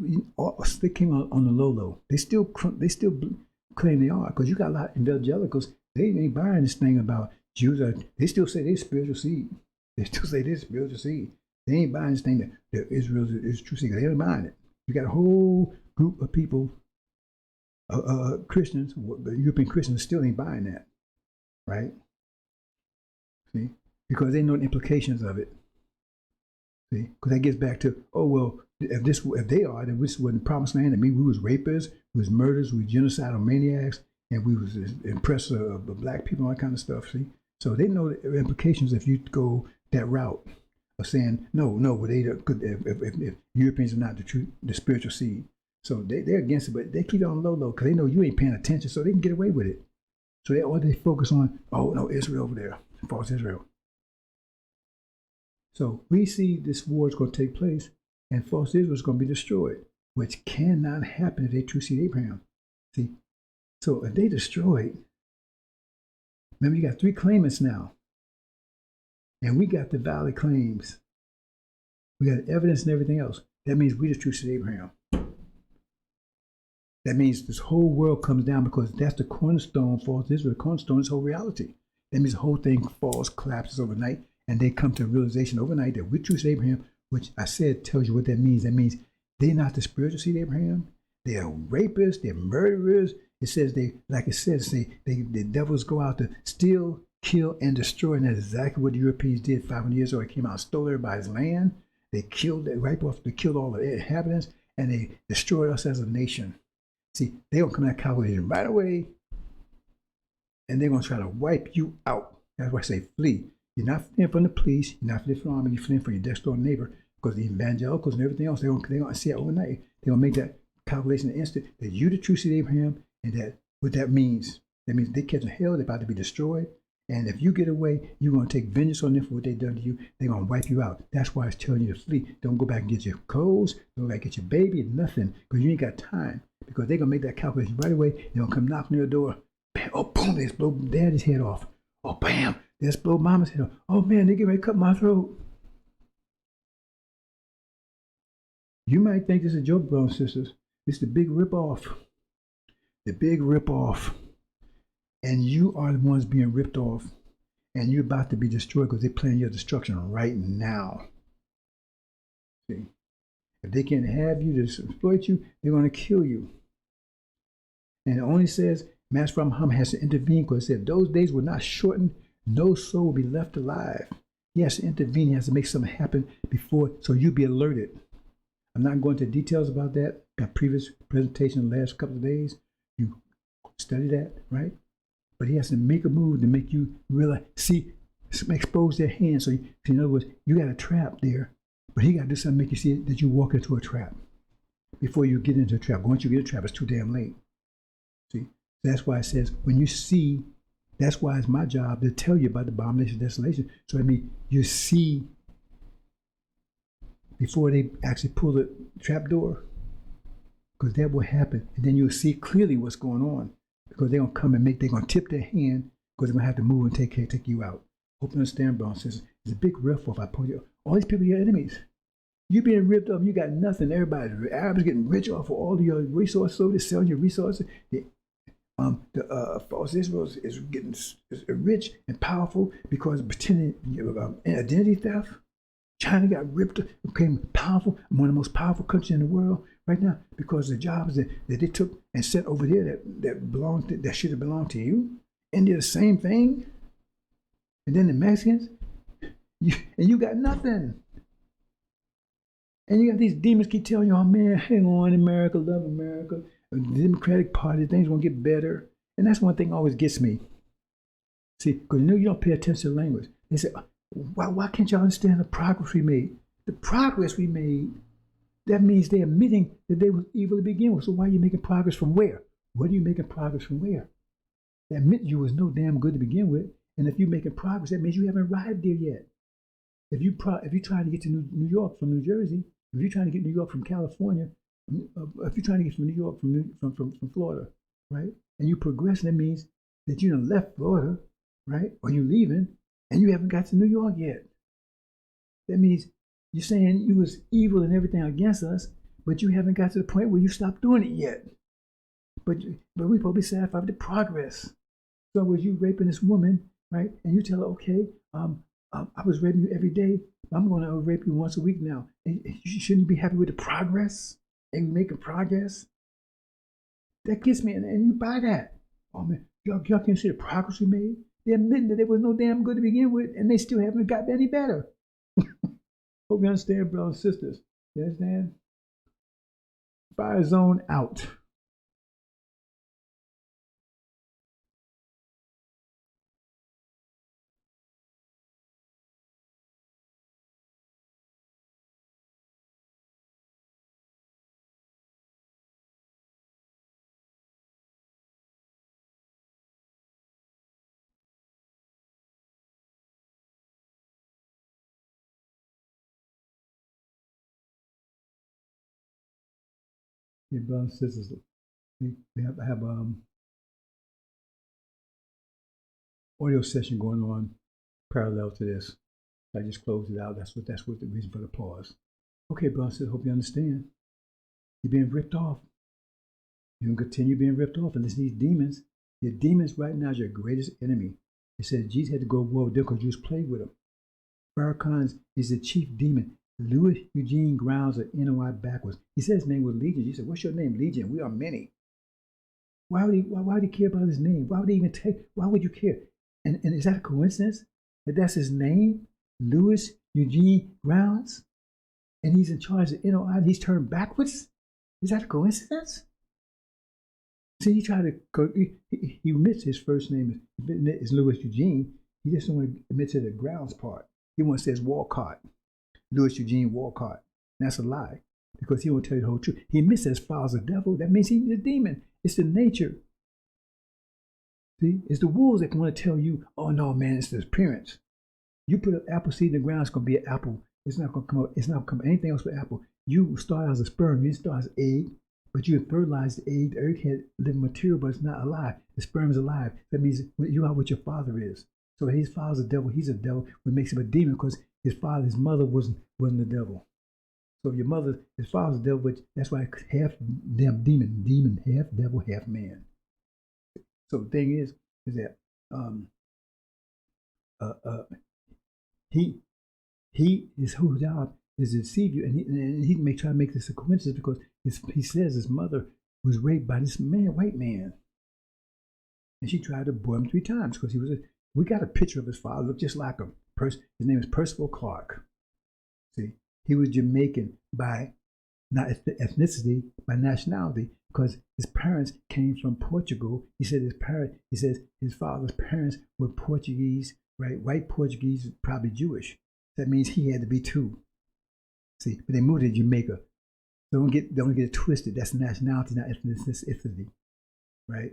they came out on the low. They still claim they are, because you got a lot of evangelicals, they ain't buying this thing about Jews. They still say they're spiritual seed. They still say they're spiritual seed. They ain't buying this thing that Israel is true seed. They ain't buying it. You got a whole group of people, Christians, European Christians still ain't buying that, right? See, because they know the implications of it. See, because that gets back to, oh well, if they are, then this wasn't the promised land. And we was rapists, we was murderers, we was genocidal maniacs, and we was oppressors of black people, and all that kind of stuff. See, so they know the implications if you go that route of saying no, well, if Europeans are not the spiritual seed. So they're against it, but they keep it on low because they know you ain't paying attention, so they can get away with it. So they focus on, oh no, Israel over there, false Israel. So we see this war is going to take place, and false Israel is going to be destroyed, which cannot happen if they true seed Abraham. See, so if they destroyed, remember you got 3 claimants now, and we got the valid claims. We got evidence and everything else. That means we the true seed Abraham. That means this whole world comes down because that's the cornerstone, false Israel. The cornerstone is whole reality. That means the whole thing falls, collapses overnight, and they come to a realization overnight that we true seed Abraham, which I said tells you what that means. That means they're not the spiritual seed Abraham. They are rapists. They're murderers. It says the devils go out to steal, kill, and destroy. And that's exactly what the Europeans did 500 years ago. They came out and stole everybody's land. They killed all the inhabitants, and they destroyed us as a nation. See, they're going to come to that calculation right away, and they're going to try to wipe you out. That's why I say flee. You're not fleeing from the police. You're not fleeing from the army. You're fleeing from your next door neighbor, because the evangelicals and everything else, they're going to see it overnight. They're going to make that calculation in an instant that you the true seed Abraham, and that what that means. That means they catch a hell. They're about to be destroyed. And if you get away, you're going to take vengeance on them for what they've done to you. They're going to wipe you out. That's why it's telling you to flee. Don't go back and get your clothes. Don't go back and get your baby. Nothing. Because you ain't got time. Because they're going to make that calculation right away. They're going to come knocking on your door. Bam. Oh, boom. They just blow daddy's head off. Oh, bam. They just blow mama's head off. Oh, man. They get ready to cut my throat. You might think this is a joke, brothers and sisters. This is the big rip-off. the big rip off, and you are the ones being ripped off, and you're about to be destroyed because they're planning your destruction right now. See, if they can have you to exploit you, they're going to kill you. And it only says Master Muhammad has to intervene because it said those days will not shorten, no soul will be left alive. He has to intervene, he has to make something happen before, so you be alerted. I'm not going into details about that. Got previous presentation the last couple of days. You study that, right? But he has to make a move to make you realize, see, expose their hands. So in other words, you got a trap there, but he got to do something to make you see that you walk into a trap before you get into a trap. Once you get a trap, it's too damn late. See, that's why it says when you see, that's why it's my job to tell you about the abomination of desolation. So I mean, you see before they actually pull the trap door, because that will happen, and then you'll see clearly what's going on, because they're gonna come and they're gonna tip their hand, because they're gonna have to move and take you out. Hope you understand, brothers and sisters. It's a big riff off. I told you, all these people are your enemies. You're being ripped off. You got nothing. Everybody, the Arabs getting rich off of all of your resources. So they're selling your resources. The false Israel is getting rich and powerful because of pretending identity theft. China got ripped, became powerful, one of the most powerful countries in the world right now because the jobs that they took and sent over there that should have belonged to you. India, the same thing. And then the Mexicans, you got nothing. And you got these demons keep telling you, oh man, hang on, America, love America. The Democratic Party, things won't get better. And that's one thing always gets me. See, because you don't pay attention to language. They say, why can't y'all understand the progress we made? The progress we made, that means they're admitting that they were evil to begin with. So why are you making progress from where? What are you making progress from where? That admit you was no damn good to begin with. And if you're making progress, that means you haven't arrived there yet. If you're trying to get to New York from New Jersey, if you're trying to get New York from California, if you're trying to get from New York from Florida, right? And you progress, that means that you done left Florida, right? Or you leaving, and you haven't got to New York yet. That means you're saying you was evil and everything against us, but you haven't got to the point where you stopped doing it yet. But we probably satisfied with the progress. So was you raping this woman, right? And you tell her, okay, I was raping you every day, but I'm going to rape you once a week now. And shouldn't you be happy with the progress and making progress? That gets me, and you buy that. Oh man, y'all can see the progress we made. They're admitting that there was no damn good to begin with, and they still haven't got any better. Hope you understand, brothers and sisters. You understand? Fire zone out. Yeah, brothers and sisters, we have audio session going on parallel to this. I just closed it out. That's what the reason for the pause. Okay, brothers and sisters, hope you understand. You're being ripped off. You're going to continue being ripped off. And listen, these demons, your demons right now is your greatest enemy. It said Jesus had to go to war with them because you was plagued with them. Farrakhan is the chief demon. Louis Eugene grounds of NOI backwards. He said his name was Legion. He said, what's your name? Legion. We are many. Why would he care about his name? Why would he even why would you care? And is that a coincidence that that's his name? Louis Eugene Grounds? And he's in charge of NOI. He's turned backwards? Is that a coincidence? See, he tried to, he admits his first name is Louis Eugene. He just don't want to admit to the grounds part. He wants to say it's Walcott. Louis Eugene Walcott. That's a lie, because he won't tell you the whole truth. He admits his father's a devil. That means he's a demon. It's the nature. See, it's the wolves that want to tell you, oh no, man, it's the appearance. You put an apple seed in the ground, it's going to be an apple. It's not going to come up. It's not going to come anything else but apple. You start as a sperm. You start as an egg, but you fertilize the egg. The egg had living material, but it's not alive. The sperm is alive. That means you are what your father is. So his father's a devil. He's a devil, which makes him a demon because his mother wasn't the devil. So his father's a devil, which that's why half damn demon, half devil, half man. So the thing is that um, uh, uh, he his whole job is to deceive you, and he may try to make this a coincidence because he says his mother was raped by this man, white man, and she tried to abort him 3 times because he was. We got a picture of his father, looked just like him. His name is Percival Clark. See, he was Jamaican by not ethnicity, by nationality, because his parents came from Portugal. He said he says his father's parents were Portuguese, right? White Portuguese, probably Jewish. That means he had to be too. See, but they moved to Jamaica. Don't get it twisted. That's nationality, not ethnicity, right?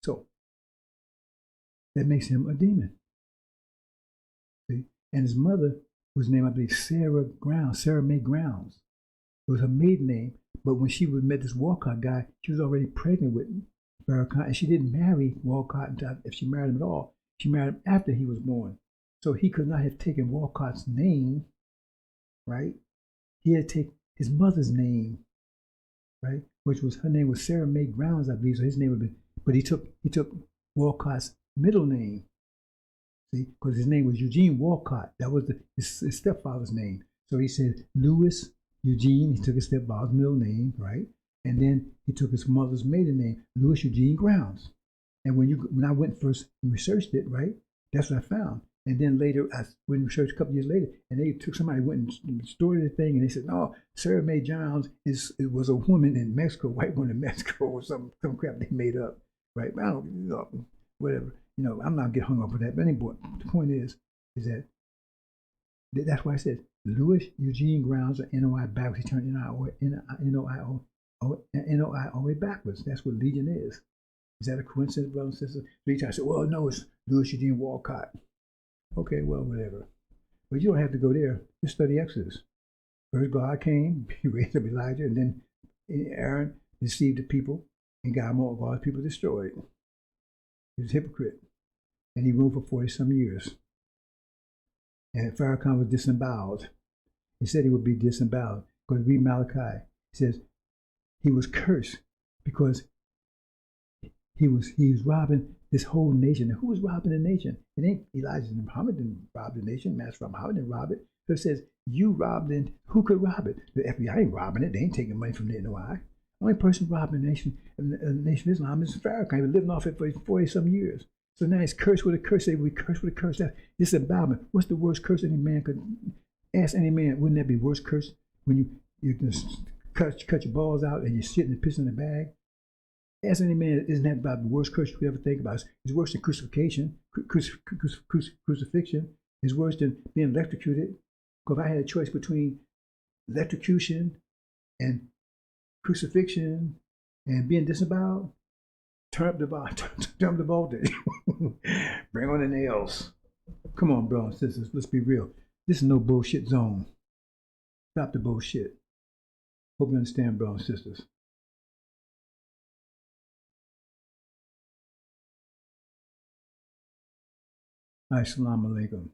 So that makes him a demon. See? And his mother was named, I believe, Sarah Mae Grounds. It was her maiden name, but when she met this Walcott guy, she was already pregnant with Farrakhan, and she didn't marry Walcott until, if she married him at all, she married him after he was born. So he could not have taken Walcott's name, right? He had to take his mother's name, right? Which was, her name was Sarah Mae Grounds, I believe, so his name would have been, but he took Walcott's middle name, see, because his name was Eugene Walcott. That was his stepfather's name. So he said Louis Eugene. He took his stepfather's middle name, right? And then he took his mother's maiden name, Louis Eugene Grounds. And when I went first and researched it, right, that's what I found. And then later, I went and researched a couple years later, and they took somebody went and stored the thing, and they said, no, Sarah Mae Jones was a woman in Mexico, white woman in Mexico, or some crap they made up, right? But I don't, whatever. I'm not getting hung up with that. But anyway, the point is that that's why I said Louis Eugene Grounds, or NOI backwards. He turned NOI backwards. That's what Legion is. Is that a coincidence, brothers and sisters? So you try to say, well, no, it's Louis Eugene Walcott. Okay, well, whatever. But you don't have to go there. Just study Exodus. First, God came, he raised up Elijah, and then Aaron deceived the people and got more of God's people destroyed. He was a hypocrite. And he ruled for 40-some years. And Farrakhan was disemboweled. He said he would be disemboweled. Because read Malachi. He says he was cursed because he was robbing this whole nation. And who was robbing the nation? It ain't Elijah and Muhammad didn't rob the nation. Master Muhammad didn't rob it. So it says you robbed it. Who could rob it? The FBI ain't robbing it. They ain't taking money from the NOI. The only person robbing the nation of Islam is Farrakhan. He been living off it for 40-some years. So now he's cursed with a curse. They would curse with a curse. That's disembowelment. What's the worst curse any man could ask any man? Wouldn't that be worst curse when you just cut your balls out and you're shitting and pissing in the bag? Ask any man, isn't that about the worst curse you could ever think about? It's worse than crucifixion. Crucifixion is worse than being electrocuted. Because if I had a choice between electrocution and crucifixion and being disemboweled, turn up the voltage. Bring on the nails. Come on, brothers and sisters. Let's be real. This is no bullshit zone. Stop the bullshit. Hope you understand, brothers and sisters. Assalamu alaikum.